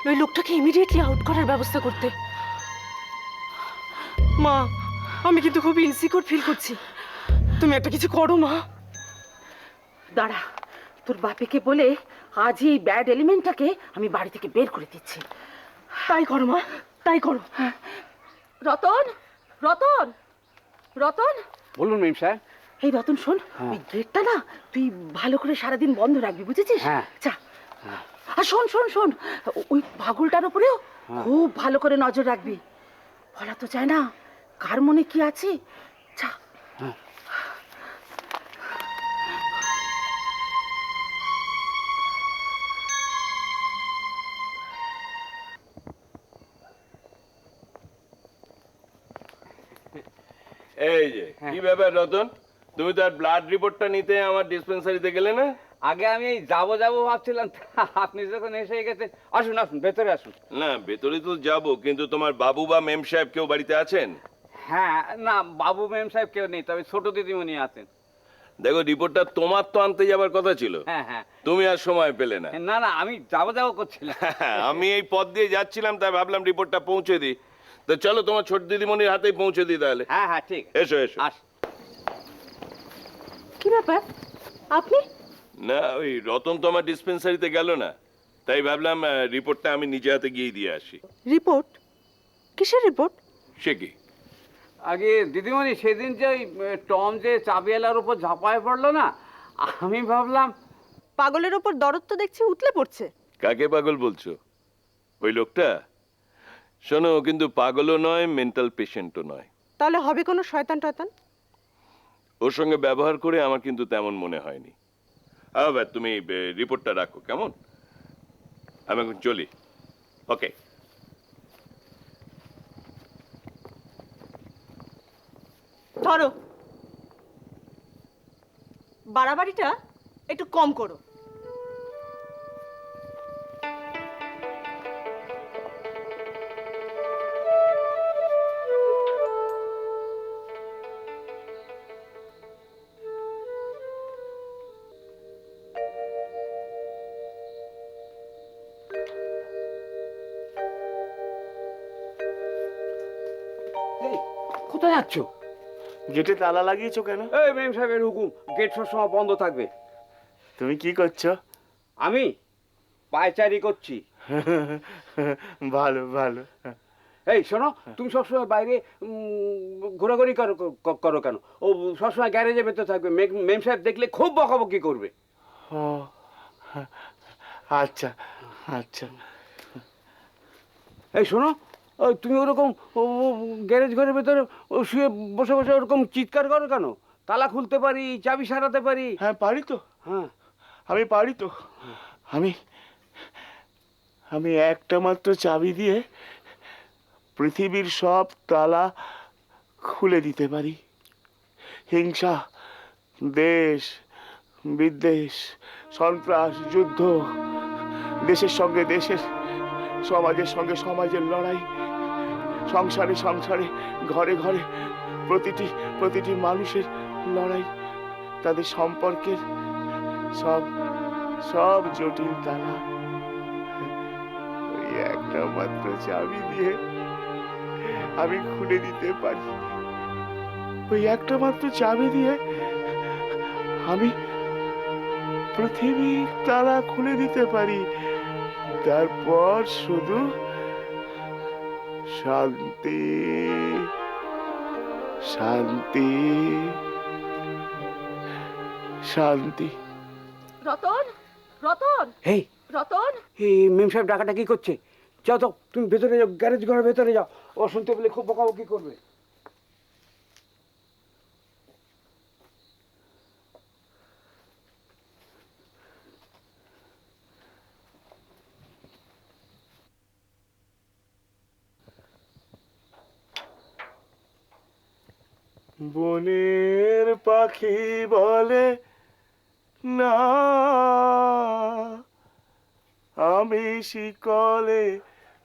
ওই লোকটাকে ইমিডিয়েটলি আউট করার ব্যবস্থা করতে। মা, আমি কিন্তু খুব ইনসিকিউর ফিল করছি। তুমি একটা কিছু করো মা। দাঁড়া, তোর বাপিকে বলে আজ এই ব্যাড এলিমেন্টটাকে আমি বাড়ি থেকে বের করে দিচ্ছি। তাই করো মা, তাই করো। রতন, রতন, রতন! বলুন মেম সাহেব। এই রতন শোন, ওই গেটটা না তুই ভালো করে সারাদিন বন্ধ রাখবি, বুঝেছিস? হ্যাঁ। যা। আর শোন শোন শোন, ওই পাগলটার উপরেও খুব ভালো করে নজর রাখবি। বলা তো যায় না কার মনে কি আছে। যা। এই যে কি ব্যাপার রতন, তুমি তো আর ব্লাড রিপোর্টটা নিতে আমার ডিসপেন্সারিতে গেলে না? আগে আমি এই যাবো ভাবছিলাম, আপনি যখন এসে গেছেন। আসুন আসুন, ভেতরে আসুন। না, ভেতরে তো যাবো, কিন্তু তোমার বাবু বা মেম সাহেব কেউ বাড়িতে আছেন? হ্যাঁ, না বাবু মেম সাহেব কেউ নেই, তবে ছোট দিদিমণি আছেন। দেখো, রিপোর্টটা তোমার তো আনতে যাবার কথা ছিল, হ্যাঁ হ্যাঁ। তুমি আর সময় পেলে না। না না, আমি যাবো করছিলাম। আমি এই পথ দিয়ে যাচ্ছিলাম, তাই ভাবলাম রিপোর্টটা পৌঁছে দিই। তো চলো, তোমার ছোট দিদিমণির হাতেই পৌঁছে দিই তাহলে। হ্যাঁ হ্যাঁ, ঠিক। এসো এসো। কি ব্যাপার আপনি? না, ওই রতন তো আমার ডিসপেন্সারিতে গেল না, তাই ভাবলাম রিপোর্টটা আমি নিজে হাতে গিয়ে দিয়ে আসি। রিপোর্ট? কিসের রিপোর্ট? সে কি? আগে দিদিমণি, সেদিন যে ওই টম যে চাবিওয়ালার উপর ঝাঁপায় পড়লো না, আমি ভাবলাম। পাগলের ওপর দরদ তো দেখছি উতলে পড়ছে। কাকে পাগল বলছো? ওই লোকটা? শোনো, ও কিন্তু পাগলও নয়, মেন্টাল পেশেন্টও নয়। তাহলে হবে কোনো শয়তান টয়তান? ওর সঙ্গে ব্যবহার করে আমার কিন্তু তেমন মনে হয়নি। আবার তুমি রিপোর্টটা রাখো, কেমন? আমি এখন চলি। ওকে। ধরো, বাড়াবাড়িটা একটু কম করো। কোথায় যাচ্ছ? গেটে তালা লাগিয়েছো কেন? এই মেম সাহেবের হুকুম, গেট সবসময় বন্ধ থাকবে। তুমি কি করছো? আমি পায়চারি করছি। ভালো ভালো। এই শোনো, তুমি সবসময় বাইরে ঘোরাঘুরি করো কেন? ও সবসময় গ্যারেজে ভেতর থাকবে, মেম সাহেব দেখলে খুব বকাবকি করবে। ও আচ্ছা আচ্ছা। এই শোনো, ওই তুমি ওরকম গ্যারেজ ঘরের ভেতরে শুয়ে বসে বসে ওরকম চিৎকার করো কেন? তালা খুলতে পারি, চাবি সারাতে পারি। হ্যাঁ পারি তো। হ্যাঁ আমি পারি তো। আমি একটা মাত্র চাবি দিয়ে পৃথিবীর সব তালা খুলে দিতে পারি। হিংসা, দেশ বিদ্বেষ, সন্ত্রাস, যুদ্ধ, দেশের সঙ্গে দেশের, সমাজের সঙ্গে সমাজের লড়াই, সংসারে সংসারে, ঘরে ঘরে প্রতিটি মানুষের লড়াই, তাদের সম্পর্কের সব জটিল তালা ওই একটা মাত্র চাবি দিয়ে আমি খুলে দিতে পারি। ওই একটা মাত্র চাবি দিয়ে আমি পৃথিবীর তালা খুলে দিতে পারি। তারপর শুধু শান্তি শান্তি শান্তি। রতন, রতন, এই রতন! এই মেম সাহেব ডাকাটা কি করছে? যাও তো, তুমি ভেতরে যাও, গ্যারেজ ঘরের ভেতরে যাও। ও শুনতে পেলে খুব বকাবকি করবে। বনের পাখি বলে না, আমি শিকলে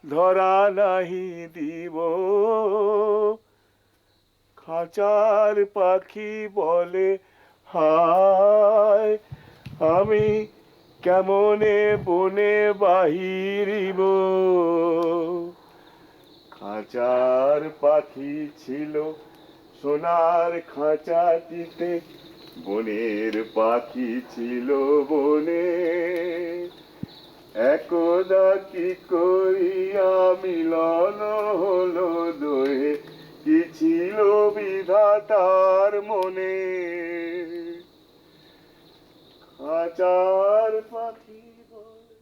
ধরা নাহি দিব। খাঁচার পাখি বলে হায়, আমি কেমনে বনে বাহিরিব। খাঁচার পাখি ছিল সোনার খাঁচাটিতে, বনের পাখি ছিল বনে। একদা কি করিয়া মিলন হলো দোয়ে, কি ছিল বিধাতার মনে। খাঁচার পাখি বলে।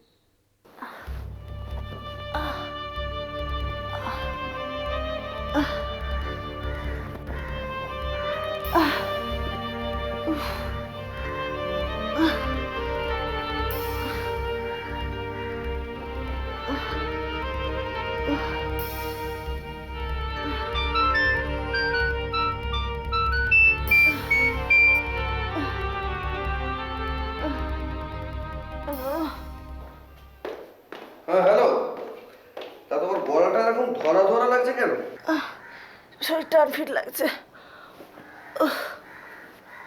টান ফিট লাগছে।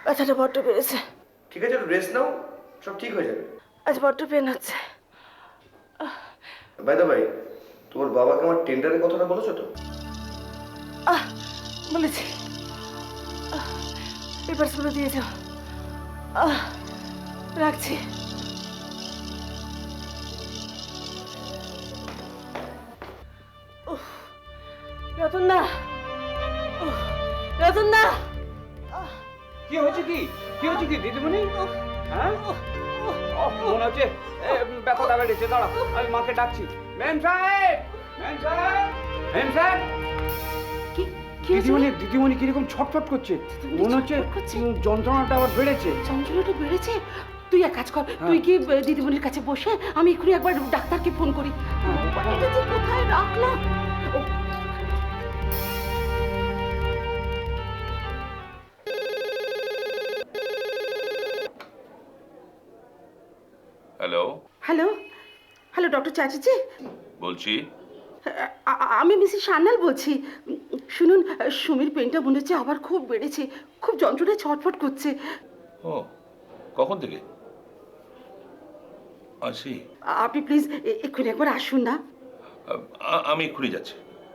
ব্যথাটা বড্ড বেড়েছে। ঠিক আছে, রেস্ট নাও, সব ঠিক হয়ে যাবে। আজ বড্ড পেন হচ্ছে। বাই দা ভাই, তোমার বাবাকে আমার টেন্ডারের কথাটা বলেছো তো? বলেছি। পেপারসগুলো দিয়ে যাও। রাখছি। রতন দা, রতন দা, কি হয়েছে কি? কি হয়েছে কি দিদিমণি? হ্যাঁ, মনে হচ্ছে ব্যথাটা বেড়েছে। দাঁড়াও, আমি মাকে ডাকছি। মেম সাহেব, মেম সাহেব, মেম সাহেব। দিদিমণি, দিদিমণি কিরকম ছটফট করছে, মনে হচ্ছে যন্ত্রণাটা আবার বেড়েছে। যন্ত্রণাটা বেড়েছে? তুই এক কাজ কর, তুই কি দিদিমণির কাছে বসে, আমি এক্ষুনি একবার ডাক্তারকে ফোন করি। এটা যে কোথায় রাখলাম? Hello, hello, hello doctor Chatterjee, বলছি। আমি মিসেস সান্যাল বলছি। শুনুন, সুমির পেনটা মনে হচ্ছে আবার খুব বেড়েছে, খুব যন্ত্রণায় ছটফট করছে। ও, কখন থেকে? আসি। আপনি প্লিজ এক্ষুনি একবার আসুন না। আমি এক্ষুনি যাচ্ছি,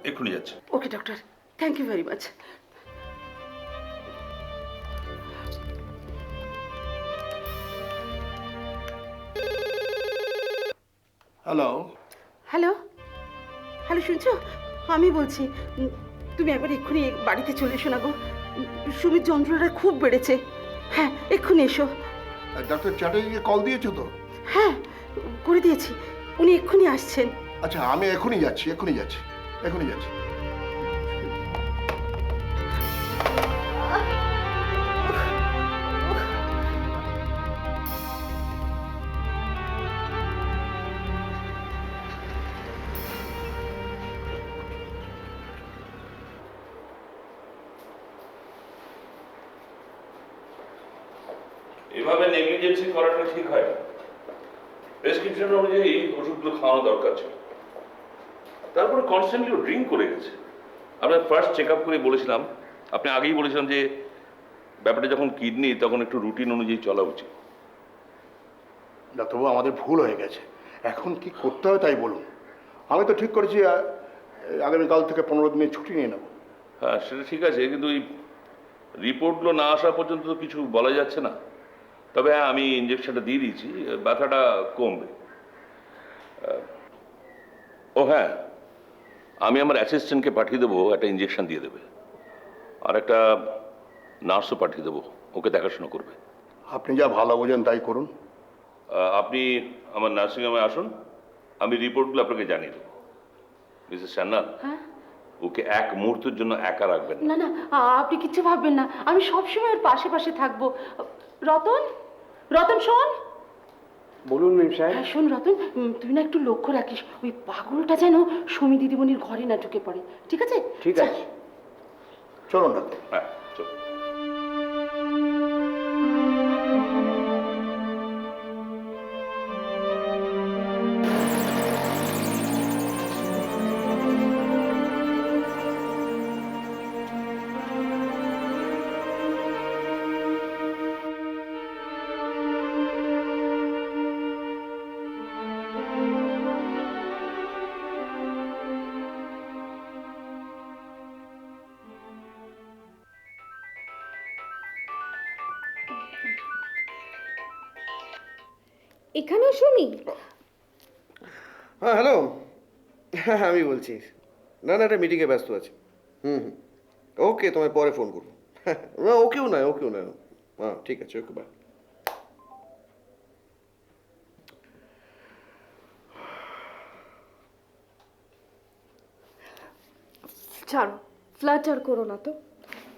এক্ষুনি যাচ্ছি। Okay doctor, thank you very much. Hello. Hello, hello, শুনছো? আমি বলছি, তুমি একবার এক্ষুনি বাড়িতে চলে এসো না গো। সুমির যন্ত্রণাটা খুব বেড়েছে। হ্যাঁ, এক্ষুনি এসো। ডাক্তার চ্যাটার্জিকে কল দিয়েছো তো? হ্যাঁ, করে দিয়েছি, উনি এক্ষুনি আসছেন। আচ্ছা, আমি এখনই যাচ্ছি, এখনই যাচ্ছি, এখনই যাচ্ছি। এভাবে নেগলিজেন্সি করাটা ঠিক হয় না। প্রেসক্রিপশন অনুযায়ী ওষুধগুলো খাওয়ানো দরকার ছিল। তারপরে কনস্ট্যান্টলি ড্রিঙ্ক করে গেছে। আমরা ফার্স্ট চেক আপ করে বলেছিলাম, আপনি আগেই বলেছিলাম যে ব্যাপারটা যখন কিডনি তখন একটু রুটিন অনুযায়ী চলা উচিত। ডাক্তারবাবু, আমাদের ভুল হয়ে গেছে। এখন কি করতে হবে তাই বলুন। আমি তো ঠিক করেছি আগামীকাল থেকে 15 দিনের ছুটি নিয়ে নেব। হ্যাঁ, সেটা ঠিক আছে, কিন্তু ওই রিপোর্টগুলো না আসা পর্যন্ত তো কিছু বলা যাচ্ছে না। তবে হ্যাঁ, আমি ইঞ্জেকশনটা দিয়ে দিয়েছি, ব্যথাটা কমবে। ও হ্যাঁ, আমি আমার অ্যাসিস্ট্যান্টকে পাঠিয়ে দেবো, একটা ইঞ্জেকশন দিয়ে দেবে। আর একটা নার্সও পাঠিয়ে দেবো, ওকে দেখাশোনা করবে। আপনি যা ভালো বোঝেন তাই করুন। আপনি আমার নার্সিংহোমে আসুন, আমি রিপোর্টগুলো আপনাকে জানিয়ে দেবো। মিসেস সান্যাল, হ্যাঁ, ওকে এক মুহূর্তের জন্য একা রাখবেন না। না না, আপনি কিচ্ছু ভাববেন না, আমি সবসময় ওর পাশে পাশে থাকবো। রতন, রতন শোন। বলুন মেম সাহেব। হ্যাঁ শোন রতন, তুই না একটু লক্ষ্য রাখিস, ওই পাগলটা যেন সুমি দিদিমণির ঘরে না ঢুকে পড়ে, ঠিক আছে? ঠিক আছে, চলুন ডাক্তার। হ্যাঁ, চল। এখানেও শুনি। হ্যাঁ হ্যালো, হ্যাঁ আমি বলছি। না না, একটা মিটিংয়ে ব্যস্ত আছে। হুম, ওকে, তোমায় পরে ফোন করবো। না, ওকেও নয়, ওকেও নয়। হ্যাঁ ঠিক আছে, ওকে, বাই। ছাড়ো, ফ্ল্যাটার করো না তো।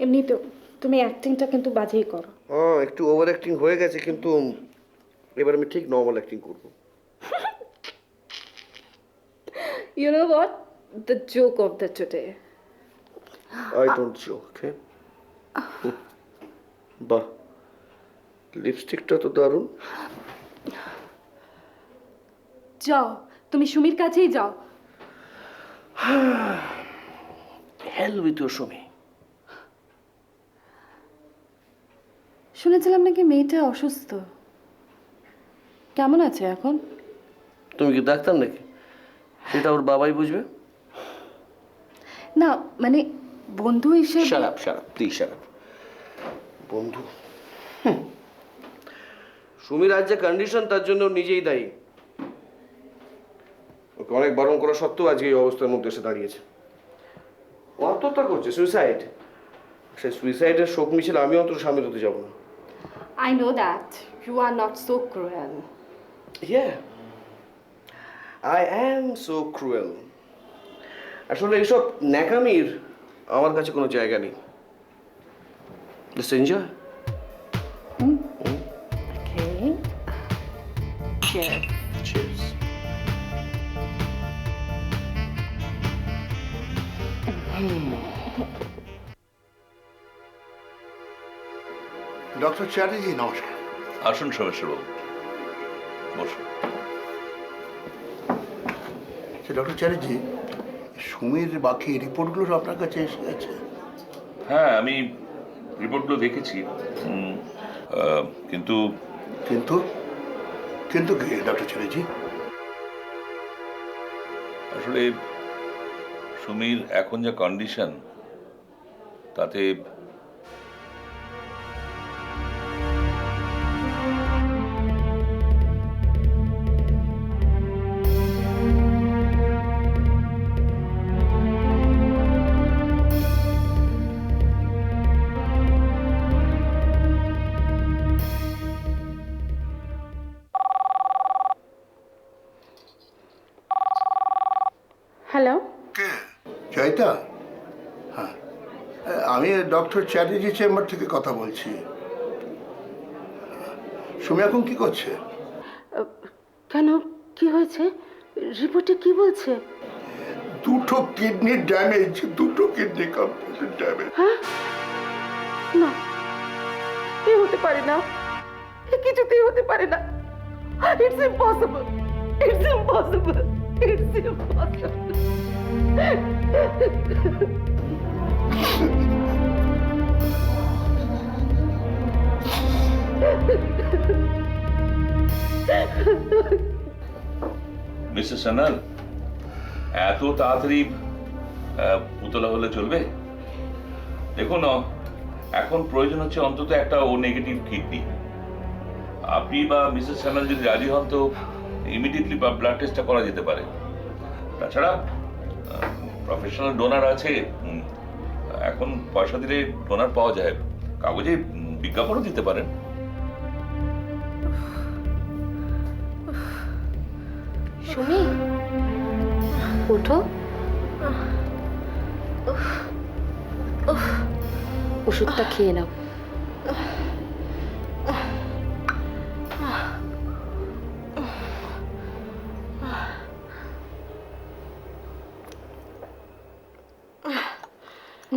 এমনিতেও তুমি অ্যাক্টিংটা কিন্তু বাজেই করো। হ্যাঁ, একটু ওভার অ্যাক্টিং হয়ে গেছে, কিন্তু এবার আমি ঠিক নর্মাল অ্যাক্টিং করবো। You know what? The joke of the today. I don't joke, okay? বাহ, লিপস্টিকটা তো দারুণ। যাও, তুমি সুমির কাছেই যাও। Hell with your Sumi. শুনেছিলাম নাকি মেয়েটা অসুস্থ। কেমন আছে এখন? তুমি কি ডাক্তার নাকি? সেটা ওর বাবাই বুঝবে। না মানে বন্ধু হিসেবে। Shut up please shut up. বন্ধু, সুমির আজ যে কন্ডিশন তার জন্য নিজেই দায়ী। ওকে অনেক বারণ করা সত্ত্বেও আজকে এই অবস্থার মধ্যে এসে দাঁড়িয়েছে। ও আত্মহত্যা করছে, সুইসাইড। সেই সুইসাইডের শোক মিছিল আমি অন্তত সামিল হতে যাব না। I know that you are not so cruel. Yeah, I am so cruel. আসলে এইসব ন্যাকামির আমার কাছে কোনো জায়গা নেই। Let's enjoy. Okay. Cheers. Cheers. Doctor Chatterjee নমস্কার। আসুন সোমেশ্বরবাবু, বসুন। ডক্টর চ্যাটার্জি, সুমির বাকি রিপোর্টগুলো আপনার কাছে এসে গেছে? হ্যাঁ, আমি রিপোর্টগুলো দেখেছি, কিন্তু কিন্তু কিন্তু কি ডক্টর চ্যাটার্জি? আসলে সুমির এখন যা কন্ডিশন তাতে হ্যালো, কে? জয়িতা? হ্যাঁ, আমি ডক্টর চ্যাটার্জি চেম্বার থেকে কথা বলছি। সুমি এখন কি করছে? কেন, কি হয়েছে? রিপোর্টে কি বলছে? দুটো কিডনি ড্যামেজ, দুটো কিডনি কমপ্লিট ড্যামেজ। হ্যাঁ? না, এ হতে পারে না, এ কিছুতেই হতে পারে না। It's impossible, it's impossible, it's impossible. Mister Sanyal, এত তাড়াতাড়ি উতলা হলে চলবে? দেখুন, এখন প্রয়োজন হচ্ছে অন্তত একটা ও নেগেটিভ কিডনি। আপনি বা মিসেস সান্যাল যদি রাজি হন তো ইমিডিয়েটলি ব্লাড টেস্টটা করা যেতে পারে। তাছাড়া প্রফেশনাল ডোনার আছে, এখন পয়সা দিলে ডোনার পাওয়া যায়, কাগজে বিজ্ঞাপনও দিতে পারেন। সুমি, ওঠো। ওষুধটা খেয়ে নাও।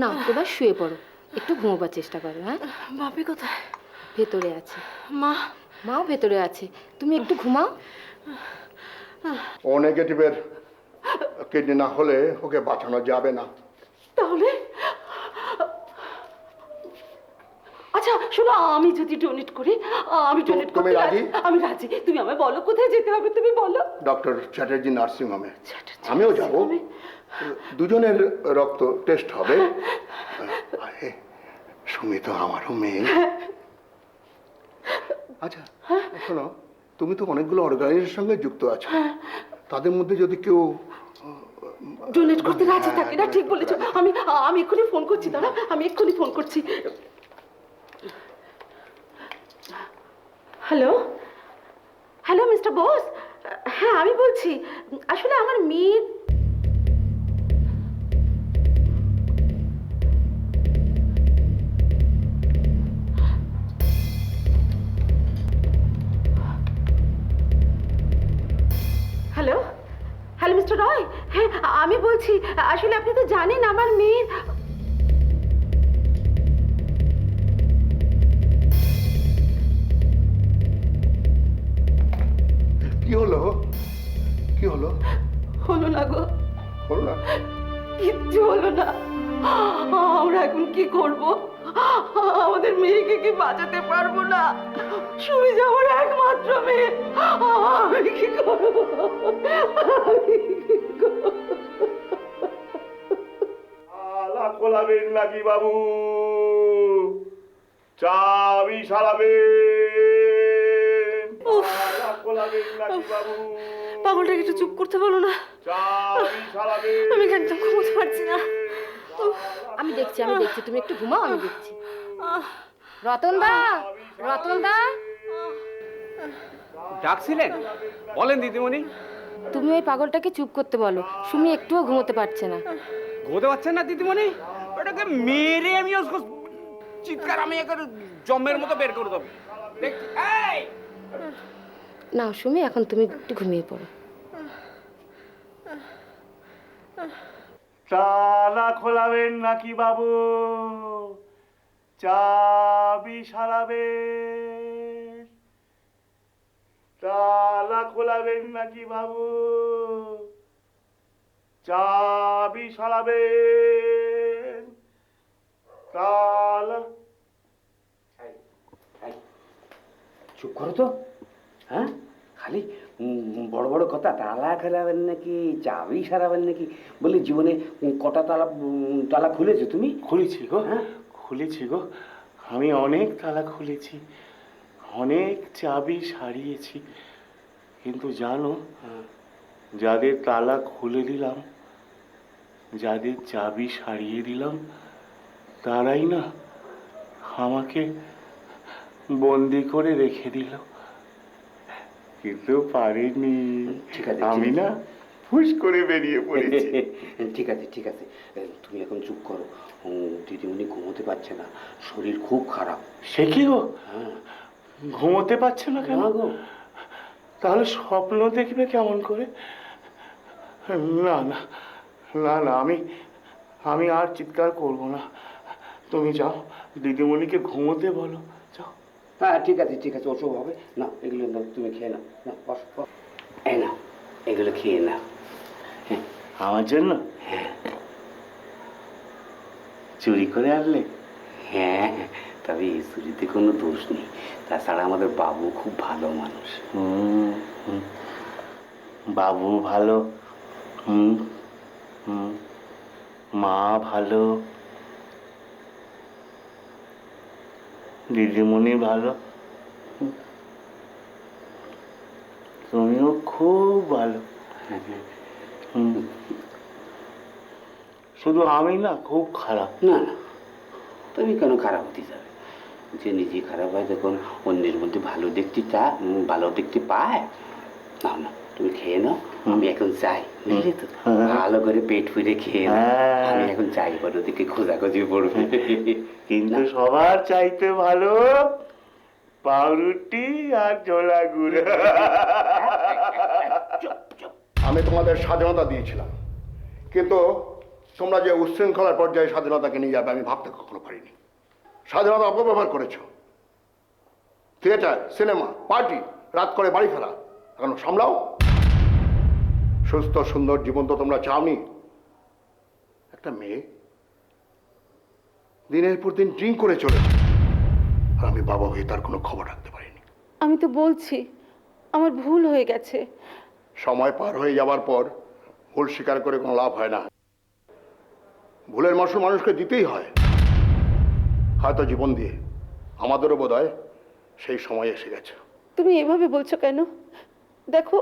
না, এবার শুয়ে পড়ো, একটু ঘুমোবার চেষ্টা করো। হ্যাঁ, বাপি কোথায়? ভেতরে আছে। মা? মাও ভেতরে আছে, তুমি একটু ঘুমাও। ও নেগেটিভের কিডনি না হলে ওকে বাঁচানো যাবে না। তাহলে আচ্ছা শোনো, আমি যদি ডোনেট করি, আমি ডোনেট তুমি করতে রাজি? আমি রাজি। তুমি আমায় বলো কোথায় যেতে হবে, তুমি বলো। ডক্টর চ্যাটার্জি নার্সিং হোমে আমিও যাব। দুজনের রক্ত টেস্ট হবে। সুমি তো আমারও মেয়ে। আচ্ছা শোনো, তুমি তো অনেকগুলো অর্গানাইজেশনের সঙ্গে যুক্ত আছো, তাদের মধ্যে যদি কেউ ডোনেট করতে রাজি থাকে না, ঠিক বলেছো। আমি এক্ষুনি ফোন করছি, দাঁড়া, আমি এক্ষুনি ফোন করছি। Hello, hello mister Bose. হ্যাঁ, আমি বলছি, আসলে আমার মেয়ে হ্যালো, হ্যালো মিস্টার রয়। হ্যাঁ, আমি বলছি, আসলে আপনি তো জানেন আমার মেয়ের কি হলো? কি হলো? হলো না গো, হলো না? কিচ্ছু হলো না। আমরা এখন কি করব? আমাদের মেয়েকে কি বাঁচাতে পারবো না। সুমি যে আমার একমাত্র মেয়ে, আমি কি করবো? আমি কি করবো? তালা খোলাবেন নাকি বাবু? চাবি সারাবেন? তালা খোলাবেন নাকি বাবু? পাগলটাকে একটু চুপ করতে বলো না, চাবি সারাবেন? আমি একদম ঘুমোতে পারছি না। আমি দেখছি, তুমি একটু ঘুমাও, আমি দেখছি। রতনদা, রতনদা, ডাকছিলেন? বলেন দিদিমণি। তুমি ওই পাগলটাকে চুপ করতে বলো, সুমি একটুও ঘুমোতে পারছে না। ঘুমোতে পারছেন না দিদিমণি? ওটাকে মেরে আমি ওর চিৎকার আমি একবার জম্মের মতো বের করে দেবো। দেখছি, এই! না সুমি, এখন তুমি একটু ঘুমিয়ে পড়ো। তালা খোলাবেন নাকি বাবু? চাবি সারাবেন? তালা খোলাবেন নাকি বাবু? চাবি সারাবেন? তালা চুপ করো তো। হ্যাঁ, খালি বড় বড় কথা, তালা খেলাবেন নাকি, চাবি সারাবেন নাকি? বলি জীবনে কটা তালা খুলেছো তুমি? খুলেছি গো, হ্যাঁ খুলেছি গো। আমি অনেক তালা খুলেছি, অনেক চাবি সারিয়েছি, কিন্তু জানো, যাদের তালা খুলে দিলাম, যাদের চাবি সারিয়ে দিলাম, তারাই না আমাকে বন্দি করে রেখে দিল। কিন্তু পারিনি, ঠিক আছে, আমি না ফুস করে বেরিয়ে পড়েছি। ঠিক আছে ঠিক আছে, তুমি এখন চুপ করো। দিদিমণি ঘুমোতে পারছে না, শরীর খুব খারাপ। সে কি গো, হ্যাঁ। ঘুমোতে পারছে না কেন? না গো। তাহলে স্বপ্ন দেখবে কেমন করে? না না না না, আমি আর চিৎকার করব না। তুমি যাও, দিদিমণিকে ঘুমোতে বলো, যাও। হ্যাঁ ঠিক আছে ঠিক আছে, ওসব হবে না। এগুলো না, তুমি খেয়ে নাও। না বস বস, এই না, এগুলো খেয়ে নাও। হ্যাঁ, আমার জন্য হ্যাঁ চুরি করে আনলে? হ্যাঁ, তবে এই চুরিতে কোনো দোষ নেই। তাছাড়া আমাদের বাবু খুব ভালো মানুষ। বাবু ভালো, মা ভালো, দিদিমণি ভালো, তুমিও খুব ভালো। শুধু আমি না খুব খারাপ। না না, তুমি কেন খারাপ হতে যাবে? যে নিজে খারাপ হয় তখন অন্যের মধ্যে ভালো দেখতে পায়। না না, তুমি খেয়ে নাও, আমি এখন যাই, বুঝলি তো? ভালো করে পেট পুরে খেয়ে নাও। আমি এখন যাই, বড় দিকে খোঁজাখুঁজি পড়বে। কিন্তু সবার চাইতে ভালো পাউরুটি আর ছোলা গুড়। আমি তোমাদের স্বাধীনতা দিয়েছিলাম, কিন্তু তোমরা যে উচ্ছৃঙ্খলার পর্যায়ে স্বাধীনতাকে নিয়ে যাবে আমি ভাবতে কখনো পারিনি। স্বাধীনতা অপব্যবহার করেছো। থিয়েটার, সিনেমা, পার্টি, রাত করে বাড়ি ফেরা, এখন সামলাও। সুস্থ সুন্দর জীবন তো তোমরা চাওনি। একটা মেয়ে দিনের পর দিন ড্রিঙ্ক করে চলেছে, আর আমি বাবা হয়ে তার কোনো খবর রাখতে পারিনি। আমি তো বলছি আমার ভুল হয়ে গেছে। সময় পার হয়ে যাওয়ার পর ভুল স্বীকার করে কোনো লাভ হয় না। ভুলের মাসুল মানুষকে দিতেই হয়, হয়তো জীবন দিয়ে। আমাদেরও বোধ হয় সেই সময় এসে গেছে। তুমি এভাবে বলছো কেন? দেখো,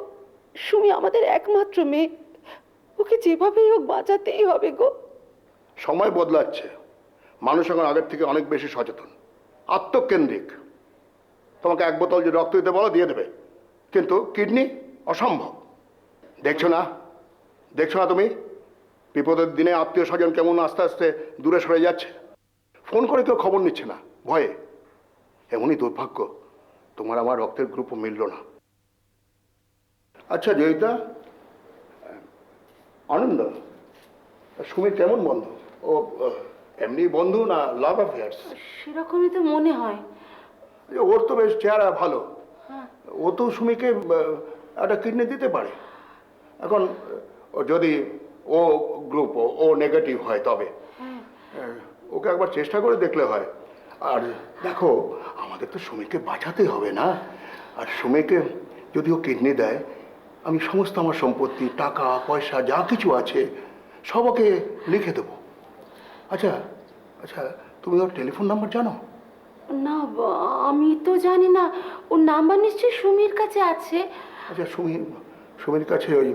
সুমি আমাদের একমাত্র মেয়ে, ওকে যেভাবেই হোক বাঁচাতেই হবে গো। সময় বদলাচ্ছে, মানুষ এখন আগের থেকে অনেক বেশি সচেতন, আত্মকেন্দ্রিক। তোমাকে এক বোতল যে রক্ত দিতে বলো দিয়ে দেবে, কিন্তু কিডনি অসম্ভব। দেখছো না তুমি বিপদের দিনে আত্মীয় স্বজন কেমন আস্তে আস্তে দূরে সরে যাচ্ছে। ফোন করে কেউ খবর নিচ্ছে না ভয়ে। এমনই দুর্ভাগ্য, তোমার আমার রক্তের গ্রুপও মিলল না। আচ্ছা জয়িতা, আনন্দ সুমি কেমন বন্ধু? ও এমনি বন্ধু না লাভ অ্যাফেয়ার্স? সেরকমই তো মনে হয়। ওর তো বেশ চেহারা ভালো, ও তো সুমিকে একটা কিডনি দিতে পারে। এখন যদি ও গ্রুপ, ও নেগেটিভ হয় তবে ওকে একবার চেষ্টা করে দেখলে হয়। আর দেখো, আমাদের তো সুমিকে বাঁচাতে হবে না? আর সুমিকে যদি ও কিডনি দেয়, আমি সমস্ত আমার সম্পত্তি, টাকা পয়সা যা কিছু আছে সব ওকে লিখে দেবো। আচ্ছা আচ্ছা, তুমি ওর টেলিফোন নাম্বার জানো? না, আমি তো জানি না। ওর নাম্বার নিশ্চয়ই সুমির কাছে আছে। আচ্ছা, সুমির কাছে ওই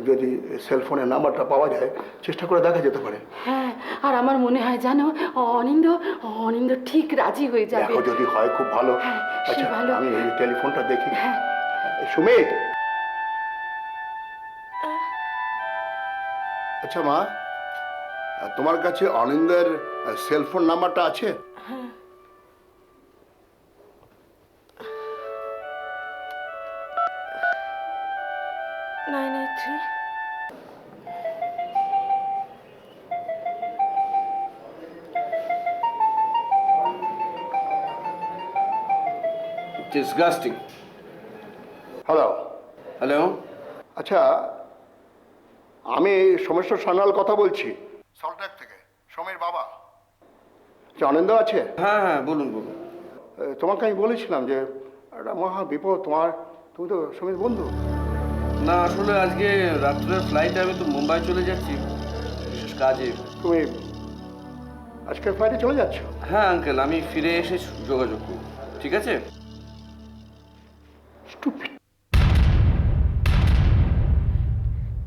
যদি সেলফোনের নাম্বারটা পাওয়া যায়, চেষ্টা করে দেখা যেতে পারে। হ্যাঁ, আর আমার মনে হয় জানো, অনিন্দ ঠিক রাজি হয়ে যাবে। দেখো, যদি হয় খুব ভালো। হ্যাঁ, সে আচ্ছা, ভালো। আমি এই টেলিফোনটা দেখি। হ্যাঁ। সুমি, আচ্ছা মা, তোমার কাছে অনিন্দের সেলফোন নাম্বারটা আছে? হ্যাঁ। ডিসগাস্টিং। হ্যালো। হ্যালো। আচ্ছা, আমি সোমেশ্বর সান্যাল কথা বলছি, সল্টলেক থেকে, সমীর বাবা। আচ্ছা, অনিন্দ আছে? হ্যাঁ হ্যাঁ, বলুন বলুন। তোমাকে আমি বলেছিলাম যে একটা মহা বিপদ, তুমি তো সমীর বন্ধু। না, আসলে আজকে রাত্রের ফ্লাইটে আমি তো মুম্বাই চলে যাচ্ছি বিশেষ কাজে। তুমি আজকের ফ্লাইটে চলে যাচ্ছ? হ্যাঁ আঙ্কেল, আমি ফিরে এসে যোগাযোগ করব, ঠিক আছে?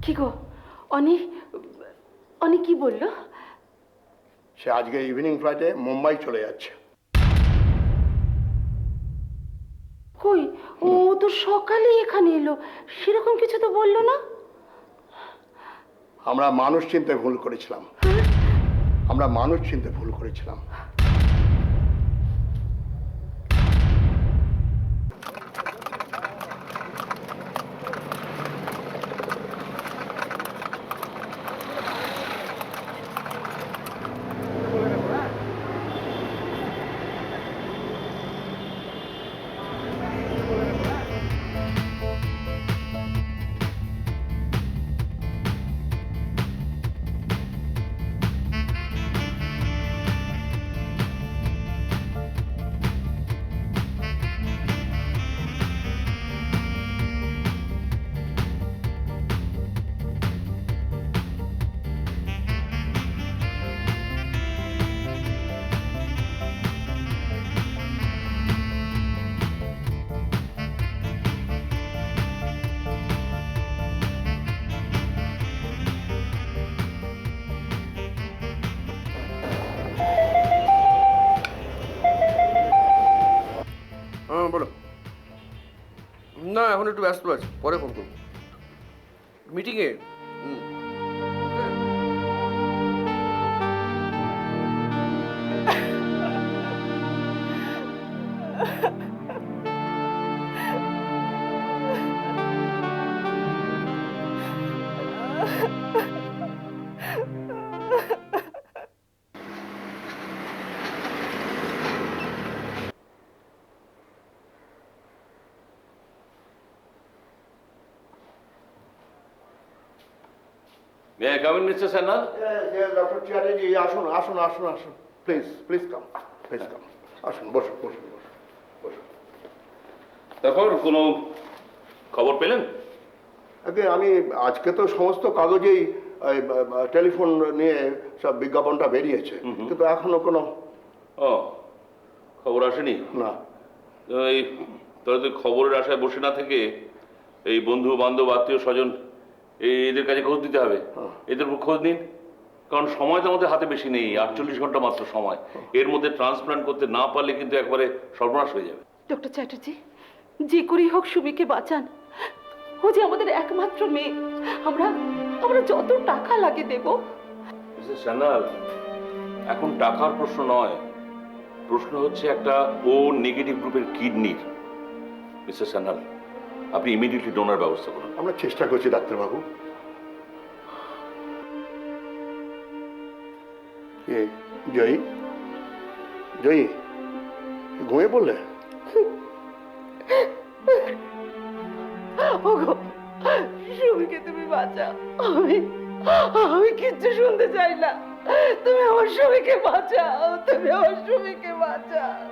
কি গো, অনি কি বললো? সে আজকে ইভিনিং ফ্লাইটে মুম্বাই চলে যাচ্ছে। কই, ও তো সকালে এখানে এলো, সেরকম কিছু তো বললো না। আমরা মানুষ চিনতে ভুল করেছিলাম। আমরা মানুষ চিনতে ভুল করেছিলাম। হ্যাঁ বলো। না, এখন একটু ব্যস্ত আছি, পরে ফোন করবো। মিটিংয়ে। May I come in, Mr. Sannal? Doctor Chatterjee, আসুন আসুন আসুন আসুন, please please come, please come, আসুন, বসুন বসুন বসুন বসুন। তারপর কোনো খবর পেলেন? আগে আমি আজকে তো সমস্ত কাগজেই টেলিফোন নিয়ে সব বিজ্ঞাপনটা বেরিয়েছে, কিন্তু এখনো কোনো খবর আসেনি। না। এই তাহলে তো খবরের আশায় বসে না থেকে এই বন্ধু বান্ধব আত্মীয় স্বজন এদের কাছে খোঁজ দিতে হবে। এদের উপর খোঁজ নিন, কারণ সময় তো আমাদের হাতে বেশি নেই, 48 ঘন্টা মাত্র সময়। এর মধ্যে ট্রান্সপ্লান্ট করতে না পারলে কিন্তু একবারে সর্বনাশ হয়ে যাবে। ডক্টর চ্যাটার্জি, যে করেই হোক সুমিকে বাঁচান। ও যে আমাদের একমাত্র মেয়ে, আমরা যত টাকা লাগে দেব। মিসেস সান্যাল, এখন টাকার প্রশ্ন নয়, প্রশ্ন হচ্ছে একটা ও নেগেটিভ গ্রুপের কিডনির। মিস্টার সান্যাল, আপনি ইমিডিয়েটলি ডোনার ব্যবস্থা করুন। আমরা চেষ্টা করছি ডাক্তারবাবু। জয়ী, জয়ী ঘুমিয়ে পড়লে? ওগো, সুমিকে তুমি বাঁচাও। আমি কিচ্ছু শুনতে চাই না। তুমি আমার সুমিকে বাঁচাও, তুমি আমার সুমিকে বাঁচাও।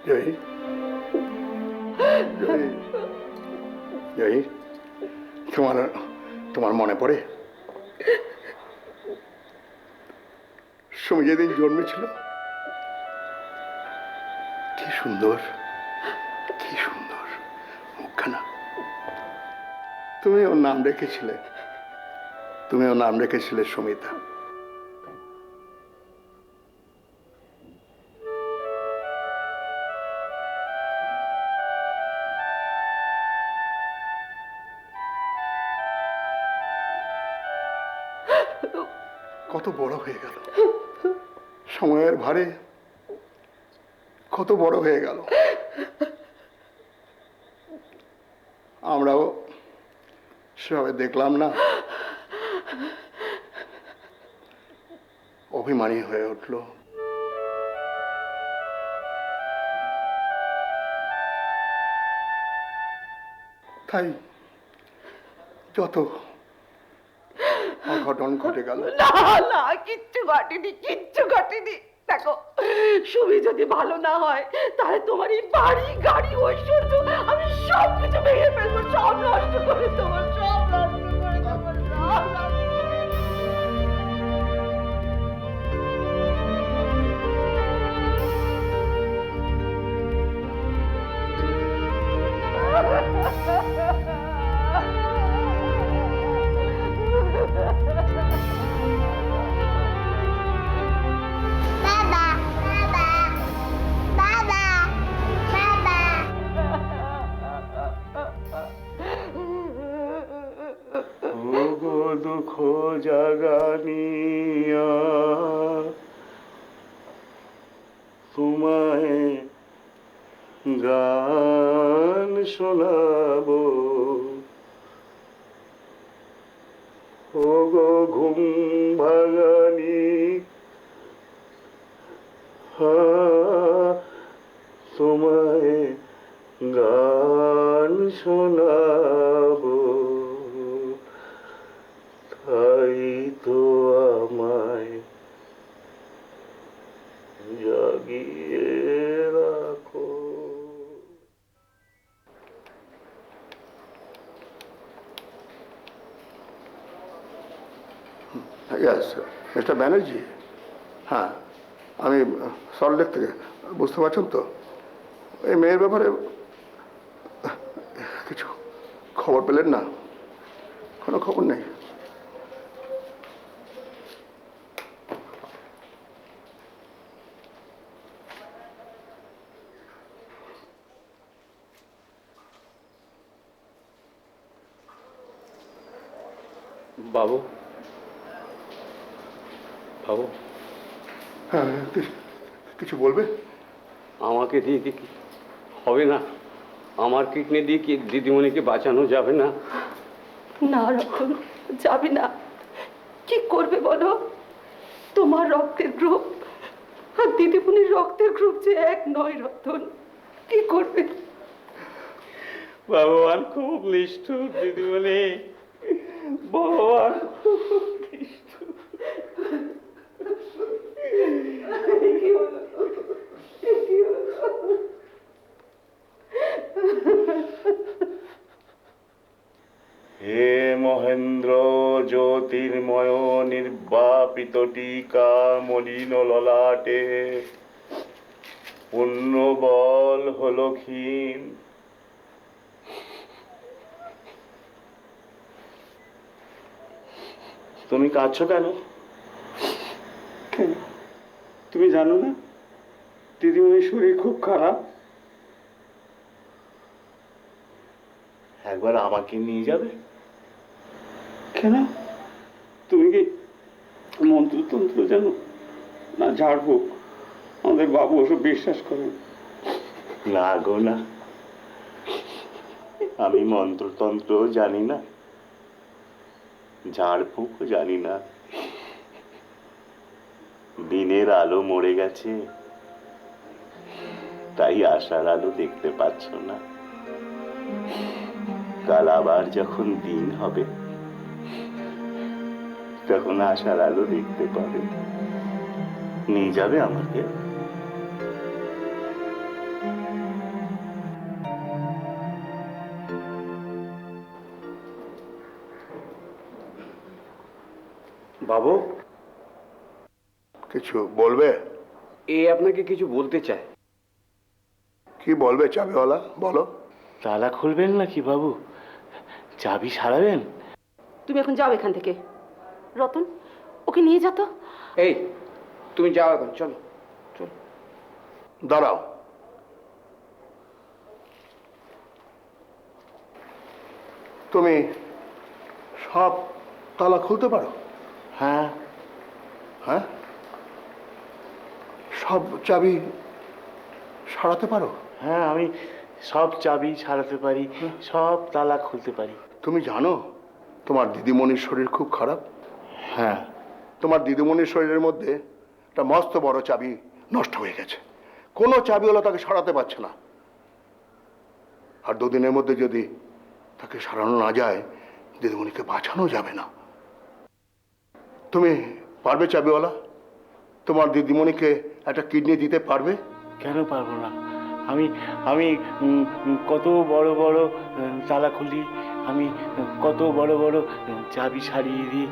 জয়ী, জয়ী, জয়ী, তোমার তোমার মনে পড়ে সুমি যেদিন জন্মেছিল? কি সুন্দর, কি সুন্দর মুখখানা। তুমি ওর নাম রেখেছিলে, তুমি ওর নাম রেখেছিলে সুমিতা। কত বড় হয়ে গেল, সময়ের ভারে কত বড় হয়ে গেল। আমরাও সেভাবে দেখলাম না, অভিমানী হয়ে উঠল। তাই যত অঘটন ঘটে গেল। না না, কিচ্ছু ঘটেনি, কিচ্ছু ঘটেনি। দেখো, সুমি যদি ভালো না হয় তাহলে তোমার এই বাড়ি গাড়ি ঐশ্বর্য আমি সব কিছু ভেঙে ফেলবো, সব নষ্ট করে দেবো, সব নষ্ট করে দেবো, সব নষ্ট। ওগো দুঃখ জাগানিয়া তোমায় গান শোনাবো, ওগো ঘুম ভাঙানি তোমায় গান শোনাবো, তাই তো আমায় জাগিয়ে রাখো। Yes, mister Banerjee. হ্যাঁ, আমি সল্টলেক থেকে। বুঝতে পারছেন তো, এই মেয়ের ব্যাপারে কিছু খবর পেলেন না? কোনো খবর নেই? বাবু, বাবু, হ্যাঁ, কিছু বলবে? আমাকে দিয়ে কি হবে না? আমার কিডনি দিয়ে কি দিদিমণিকে বাঁচানো যাবে না? না রতন, যাবে না। কি করবে বলো? তোমার রক্তের গ্রুপ আর দিদিমণির রক্তের গ্রুপ যে এক নয় রতন। কি করবে? ভগবান খুব নিষ্ঠুর দিদিমণি, ভগবান খুব নিষ্ঠুর। হে মহেন্দ্র জ্যোতির্ময় নির্বাপিত টিকা মলিন ললাটে, পুণ্য বল হলো ক্ষীণ। তুমি কাঁদছো কেন? কেন? তুমি জানো না দিদিমণির শরীর খুব খারাপ? একবার আমাকে নিয়ে যাবে? কেন? তুমি কি মন্ত্রতন্ত্র জানো না? ঝাড়ফুঁক? আমাদের বাবু ওসব বিশ্বাস করেন না গো না, আমি মন্ত্রতন্ত্র জানি না, ঝাড়ফুঁক জানি না। দিনের আলো মরে গেছে, তাই আশার আলো দেখতে পাচ্ছ না। কাল আবার যখন দিন হবে তখন আশার আলো দেখতে পাবে, নিয়ে যাবে আমাকে। বাবু, কিছু বলবে? এ আপনাকে কিছু বলতে চায়। কি বলবে চাবিওয়ালা, বলো। তালা খুলবেন নাকি বাবু? চাবি সারাবেন? তুমি এখন যাও এখান থেকে। রতন, ওকে নিয়ে যা তো। এই, তুমি যাও এখন, চলো চলো। দাঁড়াও, তুমি সব তালা খুলতে পারো? হ্যাঁ। হ্যাঁ, সব চাবি সারাতে পারো? হ্যাঁ, আমি সব চাবি সারাতে পারি, সব তালা খুলতে পারি। তুমি জানো তোমার দিদিমণির শরীর খুব খারাপ? হ্যাঁ। তোমার দিদিমণির শরীরের মধ্যে একটা মস্ত বড় চাবি নষ্ট হয়ে গেছে, কোনো চাবিওয়ালা তাকে সরাতে পারছে না। আর দুদিনের মধ্যে যদি তাকে সরানো না যায়, দিদিমণিকে বাঁচানো যাবে না। তুমি পারবে চাবিওয়ালা? তোমার দিদিমণিকে একটা কিডনি দিতে পারবে? কেন পারবো না? আমি আমি কত বড় বড় তালা খুলি, আমি কত বড় বড় চাবি সারিয়ে দিই।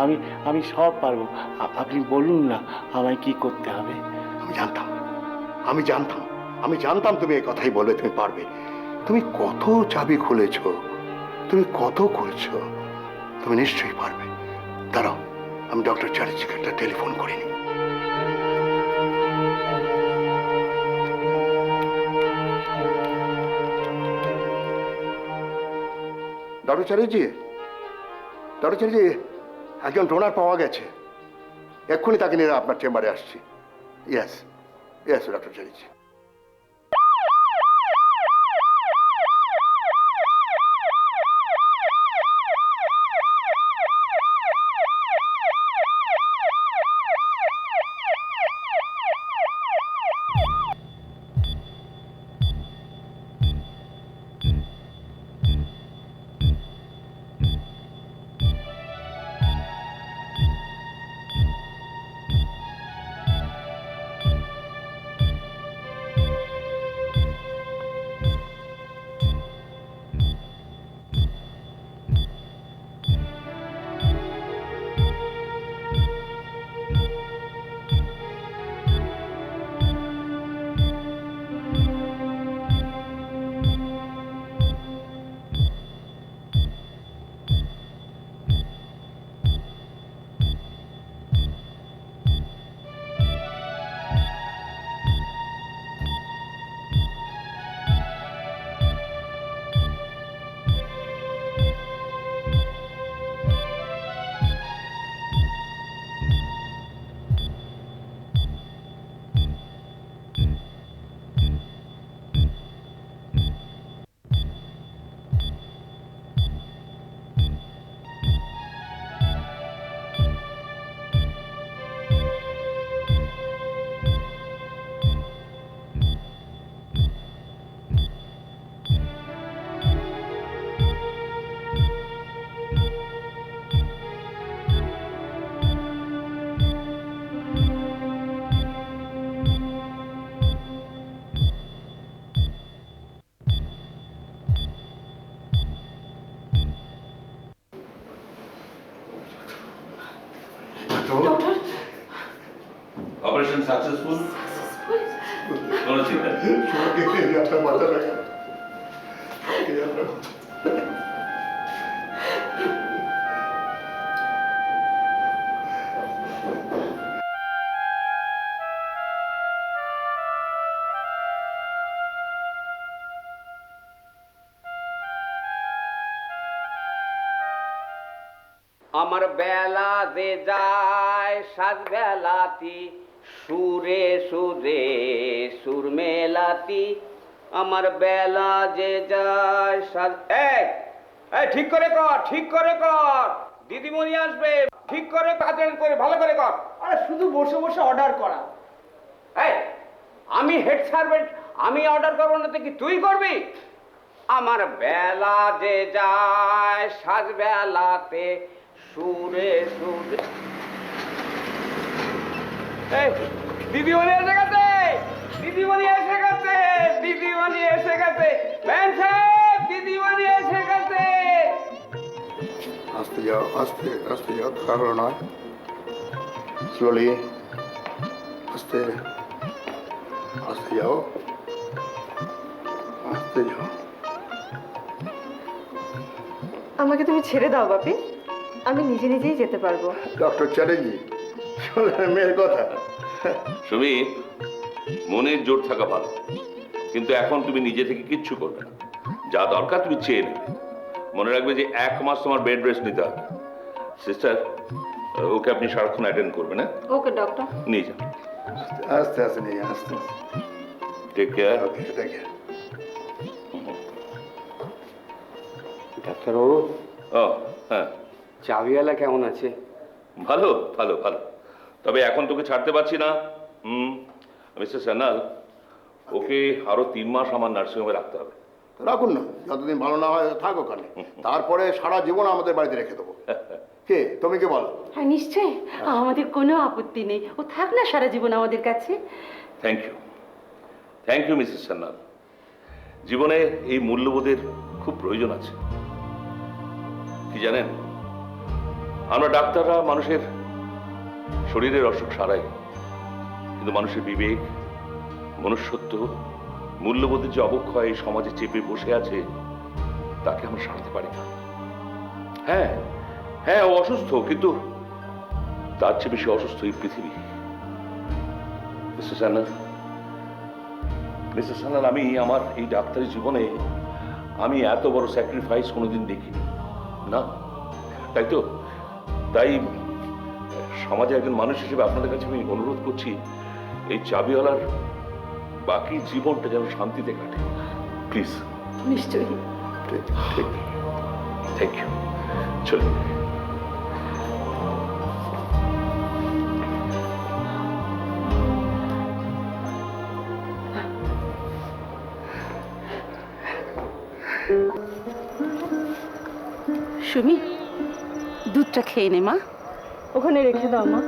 আমি আমি সব পারবো। আপনি বলুন না আমায় কি করতে হবে। আমি জানতাম, আমি জানতাম, আমি জানতাম তুমি এই কথাই বলবে, তুমি পারবে। তুমি কত চাবি খুলেছো, তুমি কত করেছো, তুমি নিশ্চয়ই পারবে। দাঁড়াও, আমি ডক্টর চ্যাটার্জিকে একটা টেলিফোন করিনি। ডক্টর চ্যাটার্জি, ডক্টর চ্যাটার্জি, একজন ডোনার পাওয়া গেছে, এক্ষুনি তাকে নিয়ে আপনার চেম্বারে আসছি। Yes yes doctor Chatterjee. Operation successful? কোনো চিন্তা নেই। আপনার মাথা রাখা। আমার বেলা যে যায় সাত বেলাতি, সুরে সুরে সুর মেলাতি। আমার বেলা যে যায় সাত। এই ঠিক করে কর, ঠিক করে কর, দিদিমণি আসবে, ঠিক করে কাজের করে ভালো করে কর। আরে শুধু বসে বসে অর্ডার করা। এই আমি হেড সার্ভেন্ট, আমি অর্ডার করবো না তো কি তুই করবি? আমার বেলা যে যায় সাজ বেলাতে সুরে সুরে। এই, দিদিমণি এসে গেছে, দিদিমণি এসে গেছে, দিদিমণি এসে গেছে, ম্যান সাহেব, দিদিমণি এসে গেছে। আস্তে যাও, আস্তে আস্তে যাও, তাড়াহুড়ো নয়, স্লোলি, আস্তে আস্তে যাও, আস্তে যাও। আমাকে তুমি ছেড়ে দাও বাপি, আমি নিজে নিজেই যেতে পারবো। ডক্টর চ্যাটার্জি, শুনলেন মেয়ের কথা? সুমি, মনের জোর থাকা ভালো, কিন্তু এখন তুমি নিজে থেকে কিচ্ছু করবে না। যা দরকার তুমি চেয়ে নেবে। মনে রাখবে যে 1 মাস তোমার বেড রেস্ট নিতে হবে। সিস্টার, ওকে আপনি সারাক্ষণ অ্যাটেন্ড করবেন, না? Okay doctor. নিয়ে যান। আস্তে আস্তে নিয়ে আস্তে। Take care. Okay, take care. ডাক্তারবাবু, ও হ্যাঁ, চাবিওয়ালা কেমন আছে? ভালো ভালো ভালো, তবে এখন তোকে ছাড়তে পারছি না। মিস্টার সান্যাল, ওকে আরো 3 মাস আমার নার্সিংহোমে রাখতে হবে। রাখুন না, যতদিন ভালো না হয় থাক ওখানে, তারপরে সারা জীবন আমাদের বাড়িতে রেখে দেবো। কে, তুমি কি বলো? হ্যাঁ নিশ্চয়ই, আমাদের কোনো আপত্তি নেই, ও থাক না সারা জীবন আমাদের কাছে। Thank you Mrs Sanyal. জীবনে এই মূল্যবোধের খুব প্রয়োজন আছে। কি জানেন, আমরা ডাক্তাররা মানুষের শরীরের অসুখ সারাই, কিন্তু মানুষের বিবেক, মনুষ্যত্ব, মূল্যবোধের যে অবক্ষয় এই সমাজে চেপে বসে আছে, তাকে আমরা সারাতে পারি না। হ্যাঁ হ্যাঁ, ও অসুস্থ, কিন্তু তার চেয়ে বেশি অসুস্থ এই পৃথিবী। মিস্টার সান্যাল, আমি আমার এই ডাক্তারি জীবনে আমি এত বড় স্যাক্রিফাইস কোনোদিন দেখিনি না। তাই সমাজে একজন মানুষ হিসেবে আপনাদের কাছে আমি অনুরোধ করছি, এই চাবিওয়ালার বাকি জীবনটা যেন শান্তিতে কাটে, প্লিজ। নিশ্চয়ই। Thank you. চলুন। সুমি, দুধটা খেয়ে নে মা। ওখানে রেখে দাও মা।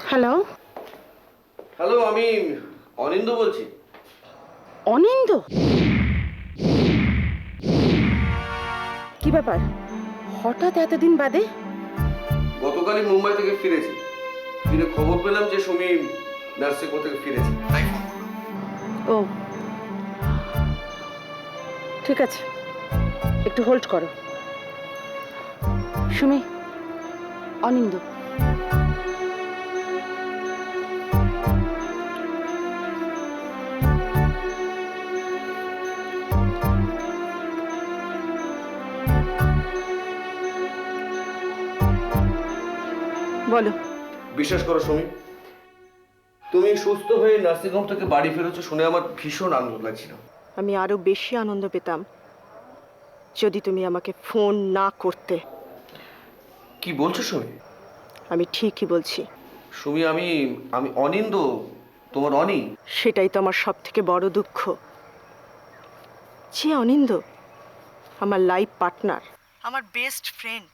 হ্যালো। হ্যালো, আমি অনিন্দ বলছি। অনিন্দ? কি ব্যাপার, হঠাৎ এতদিন বাদে? গতকালই মুম্বাই থেকে ফিরেছি, ফিরে খবর পেলাম যে সুমি নার্সিং হোম থেকে ফিরেছে। ও ঠিক আছে, একটু হোল্ড করো। সুমি, অনিন্দ। বলো। বিশ্বাস করো সুমি, তুমি সুস্থ হয়ে নার্সিং হোম থেকে বাড়ি ফিরেছো শুনে আমার ভীষণ আনন্দ লাগছিল। আমি আরো বেশি আনন্দ পেতাম যদি তুমি আমাকে ফোন না করতে। কি বলছো সুমি? আমি ঠিকই বলছি সুমি, আমি অনিন্দ, তোমার অনি। সেটাই তো আমার সব থেকে বড় দুঃখ, যে অনিন্দ আমার লাইফ পার্টনার, আমার বেস্ট ফ্রেন্ড,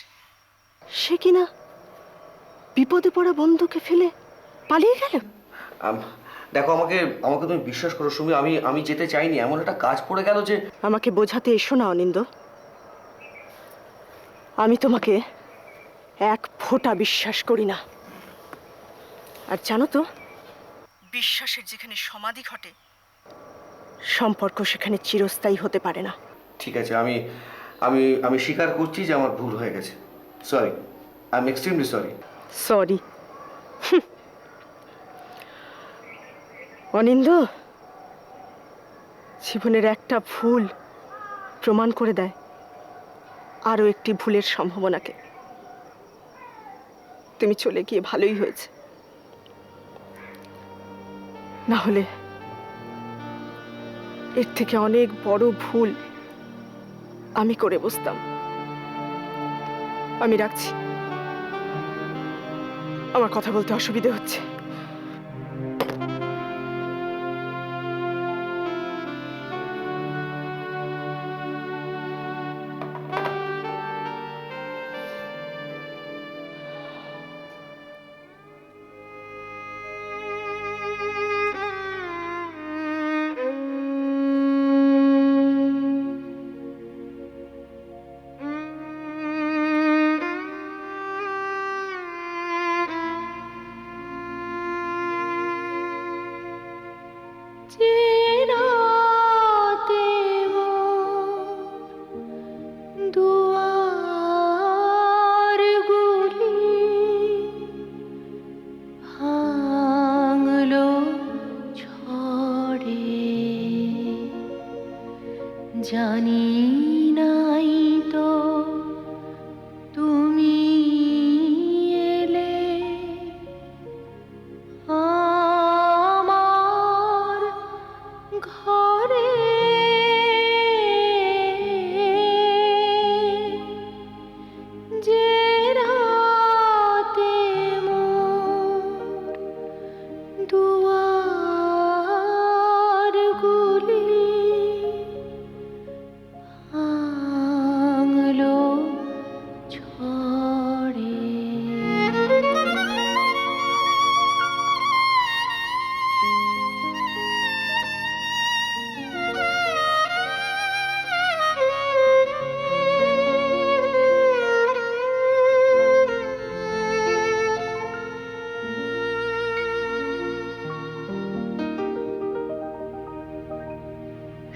সে কিনা বিপদে পড়া বন্ধুকে ফেলে পালিয়ে গেল। দেখো, আমাকে তুমি বিশ্বাস করো সুমি, আমি যেতে চাইনি, এমন একটা কাজ পড়ে গেল যে। আমাকে বোঝাতে এসো না অনিন্দ, আমি তোমাকে এক ফোঁটা বিশ্বাস করি না। আর জানো তো, বিশ্বাসের যেখানে সমাধি ঘটে, সম্পর্ক সেখানে চিরস্থায়ী হতে পারে না। ঠিক আছে, আমি স্বীকার করছি যে আমার ভুল হয়ে গেছে। Sorry, I am extremely sorry. Sorry? Anindo, জীবনের একটা ভুল প্রমাণ করে দেয় আরো একটি ভুলের সম্ভাবনাকে। তুমি চলে গিয়ে ভালোই হয়েছে, না হলে এর থেকে অনেক বড় ভুল আমি করে বসতাম। আমি রাখছি, আমার কথা বলতে অসুবিধে হচ্ছে। জানি নাই তো তুমি এলে আমার ঘরে, যে রাতে মোর দুয়ারগুলি ভাঙলো ঝড়ে।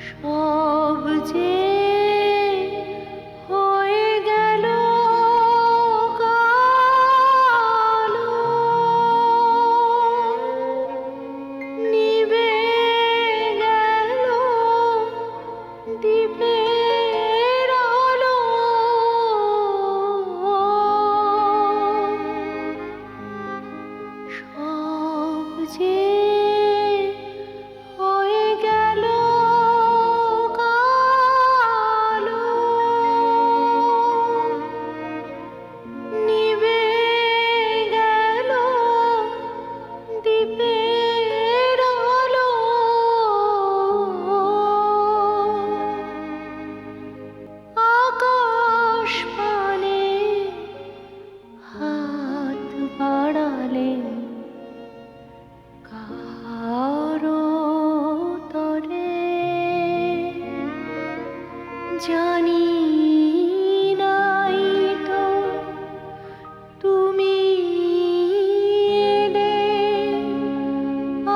সব যে হয়ে গেল কালো, নিভে গেল দ্বীপের আলো। সব যে হয়ে গেল কালো, নিভে গেল দ্বীপের আলো। আকাশ পানে হাত বাড়ালে কারো তরে, জানি নাই তো তুমি এলে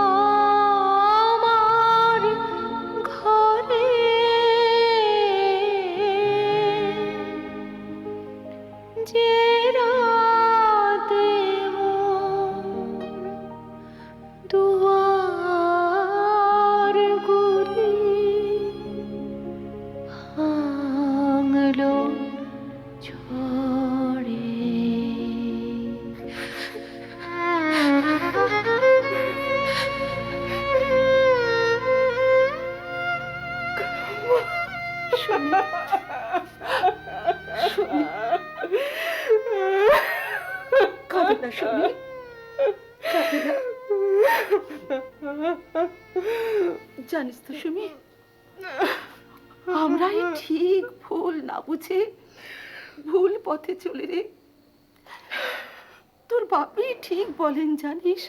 আমার ঘরে, যে রাতে মোর দুয়ারগুলি ভাঙলো ঝড়ে। কাঁদে না সুমি, কাঁদে না। জানিস তো সুমি, আমরাই ঠিক ভুল না বুঝে ভুল পথে চলে রে। তোর বাপই ঠিক বলেন জানিস,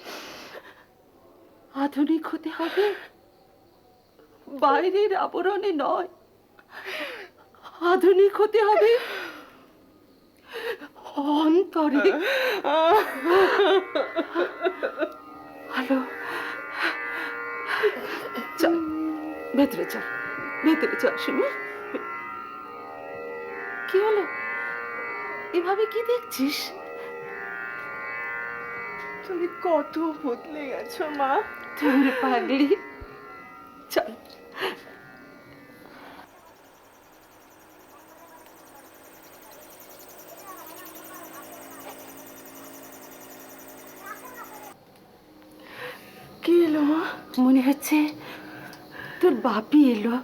আধুনিক হতে হবে বাইরের আবরণে নয়, আধুনিক হতে হবে অন্তরে। হ্যালো, চল ভেতরে চল, ভেতরে চল সুমি। কি হলো, এভাবে কি দেখছিস? তুমি কত বদলে গেছো মা। তোর পাগলি, চল। কি এলো মা? মনে হচ্ছে তোর বাপি এলো,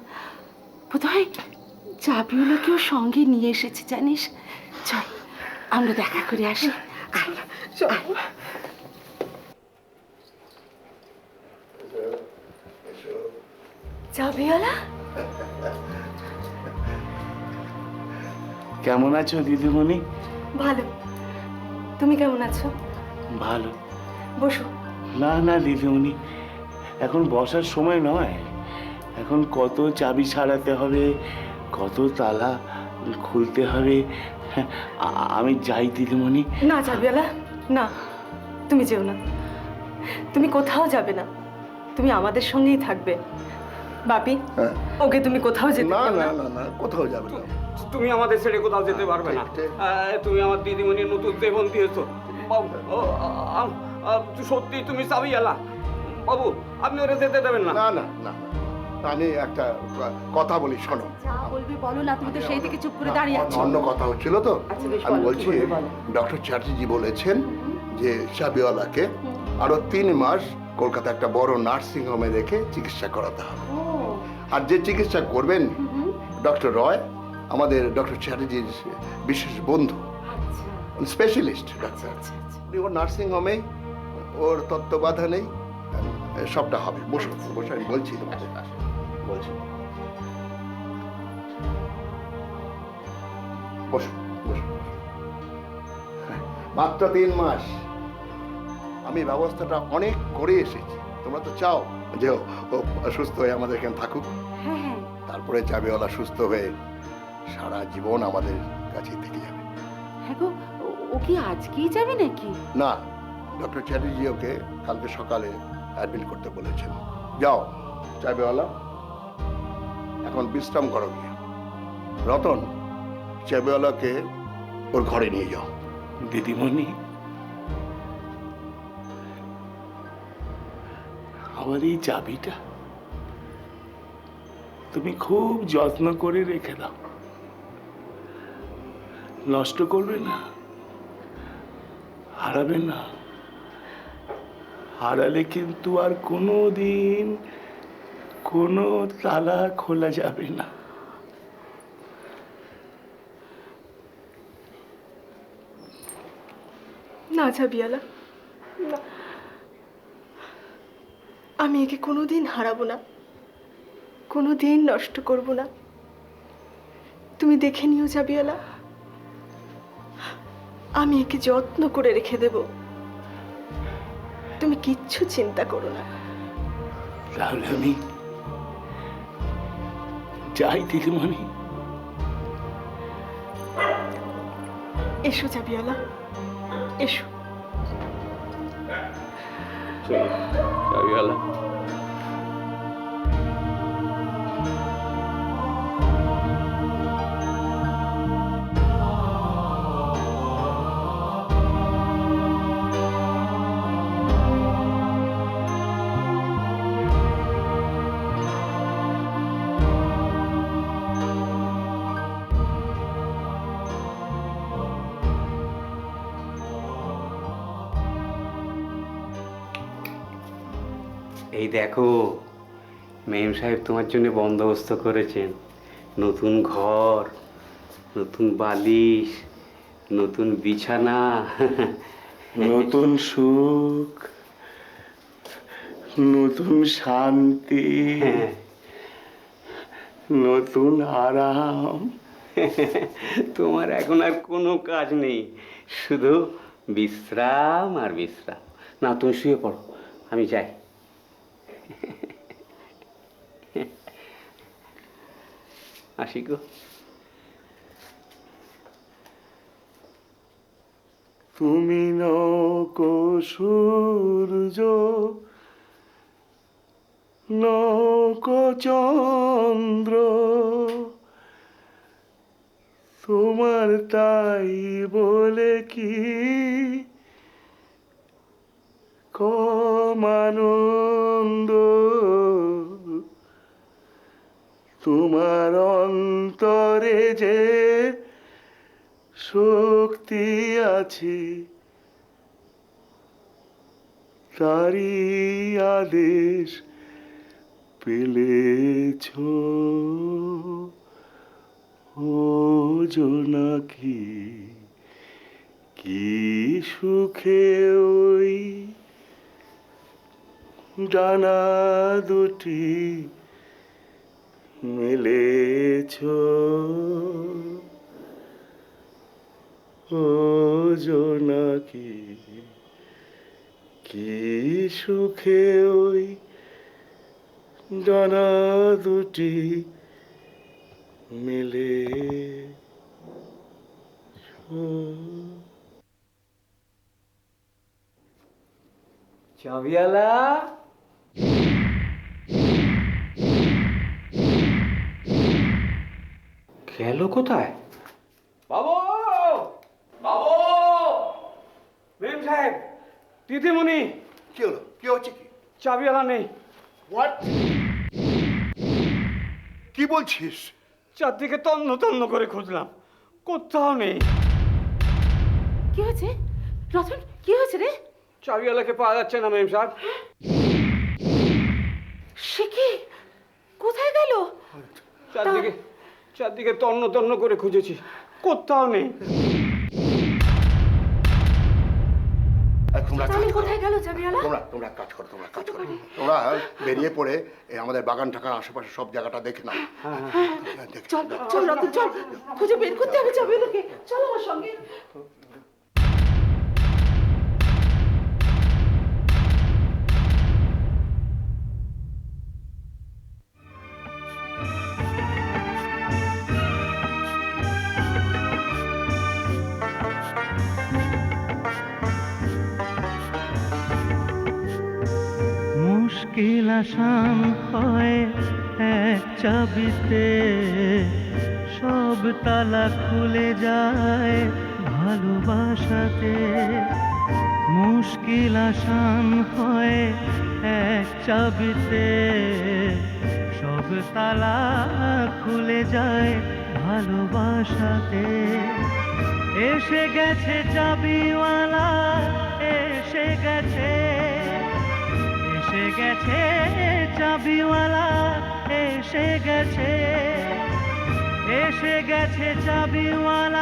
বোধহয় চাবিওয়ালাকেও সঙ্গে নিয়ে এসেছে জানিস। চল আমরা দেখা করে আসি। চল। চাবিওয়ালা, কেমন আছো দিদিমণি? ভালো। তুমি কেমন আছো? ভালো। বসো। না না দিদিমণি, এখন বসার সময় নয়। এখন কত চাবি ছাড়াতে হবে, কত তালা খুলতে হবে। আমি যাই দিদিমণি। না চাবিওয়ালা, না, তুমি যেও না। তুমি কোথাও যাবে না, তুমি আমাদের সঙ্গেই থাকবে। বাপি, ওকে তুমি কোথাও যেতে না দিও না না না, কোথাও যাবে না। তুমি আমাদের ছেড়ে কোথাও যেতে পারবে না। তুমি আমার দিদিমণির নতুন জীবন দিয়েছো বাবু। সত্যি তুমি চাবিওয়ালা বাবু, আপনি ওরা যেতে দেবেন না। না না না, আমি একটা কথা বলি, শোনো। যা বলবি বলো না, তুমি তো সেই থেকে চুপ করে দাঁড়িয়ে আছো। অন্য কথা হচ্ছিল তো, আচ্ছা, বেশ, আমি বলো, বলছি কি বলবে বলো। ডক্টর চ্যাটার্জি বলেছেন যে চাবিওয়ালাকে আরো 3 মাস কলকাতা একটা বড় নার্সিং হোমে রেখে চিকিৎসা করাতে হবে। আর যে চিকিৎসা করবেন ডক্টর রয়, আমাদের ডক্টর চ্যাটার্জির বিশেষ বন্ধু, স্পেশালিস্ট ডাক্তার। ওর নার্সিং হোমে, ওর তত্ত্বাবধানেই সবটা হবে। বসো বসে, আমি বলছি তোমাকে, বলছি। বসো বসো। মাত্র 3 মাস। আমি ব্যবস্থাটা অনেক করে এসেছি। তোমরা তো চাও যে ও সুস্থ হয়ে আমাদের এখানে থাকুক। তারপরে চাবিওয়ালা সুস্থ হয়ে সারা জীবন আমাদের কাছেই থেকে যাবে। হ্যাঁ গো, ও কি আজকেই যাবে নাকি? না, ডক্টর চ্যাটার্জি ওকে কালকে সকালে অ্যাডমিট করতে বলেছেন। যাও চাবিওয়ালা, এখন বিশ্রাম করো গিয়ে। রতন, চাবিওয়ালাকে ওর ঘরে নিয়ে যাও। দিদিমণি, আমার এই চাবিটা তুমি খুব যত্ন করে রেখে দাও, নষ্ট করবে না, হারাবে না। হারালে কিন্তু আর কোনো দিন কোনো তালা খোলা যাবে না। না চাবিওয়ালা, না, আমি একে কোনোদিন হারাবো না, কোনোদিন নষ্ট করব না। তুমি দেখে নিও চাবিওয়ালা, আমি একে যত্ন করে রেখে দেব। তুমি কিচ্ছু চিন্তা করো না। তাহলে আমি যাই দিদিমণি। এসো চাবিওয়ালা, এসো। চাবিওয়ালা, এই দেখো, মেম সাহেব তোমার জন্য বন্দোবস্ত করেছেন। নতুন ঘর, নতুন বালিশ, নতুন বিছানা, নতুন সুখ, নতুন শান্তি, নতুন আরাম। তোমার এখন আর কোনো কাজ নেই, শুধু বিশ্রাম আর বিশ্রাম। না, তুমি শুয়ে পড়ো, আমি যাই। আসি গো। তুমি নৌকো সূর্য, নৌকো চন্দ্র, তোমার তাই বলে কি কম আনন্দ, তোমার অন্তরে যে শক্তি আছে, তারই আদেশ পেলেছ ও জোনাকি, কি সুখে ওই ডানা দুটি মেলেছ ও জোনাকি, কি সুখে ওই ডানা দুটি মেলে। চাবিয়ালা, গেল কোথায়? বাবু, বাবু, মেম সাহেব, দিদিমণি, কি হলো? কি হচ্ছে কি? চাবিয়ালা নেই। হোয়াট? কি বলছিস? চারদিকে তন্ন তন্ন করে খুঁজলাম, কোথাও নেই। কি হয়েছে রতন? কি হয়েছে রে? চাবিওয়ালাকে পাওয়া যাচ্ছে না মেম সাহেব। সে কি? কোথায় গেল? চারদিকে তন্ন তন্ন করে খুঁজেছি, কোথাও নেই। কোথায় গেল চাবিওয়ালা? তোমরা কাজ করো, তোমরা বেরিয়ে পড়ে আমাদের বাগান ঠাকার আশেপাশে সব জায়গাটা দেখে নাও। চল চল রতন, চল, খুঁজে বের করতে হবে চাবিওয়ালাকে। চল আমার সঙ্গে। মুশকিল আসান হয় এক চাবিতে, সব তালা খুলে যায় ভালোবাসাতে। মুশকিল আসান হয় এক চাবিতে, সব তালা খুলে যায় ভালোবাসাতে। এসে গেছে চাবিওয়ালা, এসে গেছে, এসে গেছে চাবিওয়ালা, এসে গেছে, এসে গেছে চাবিওয়ালা।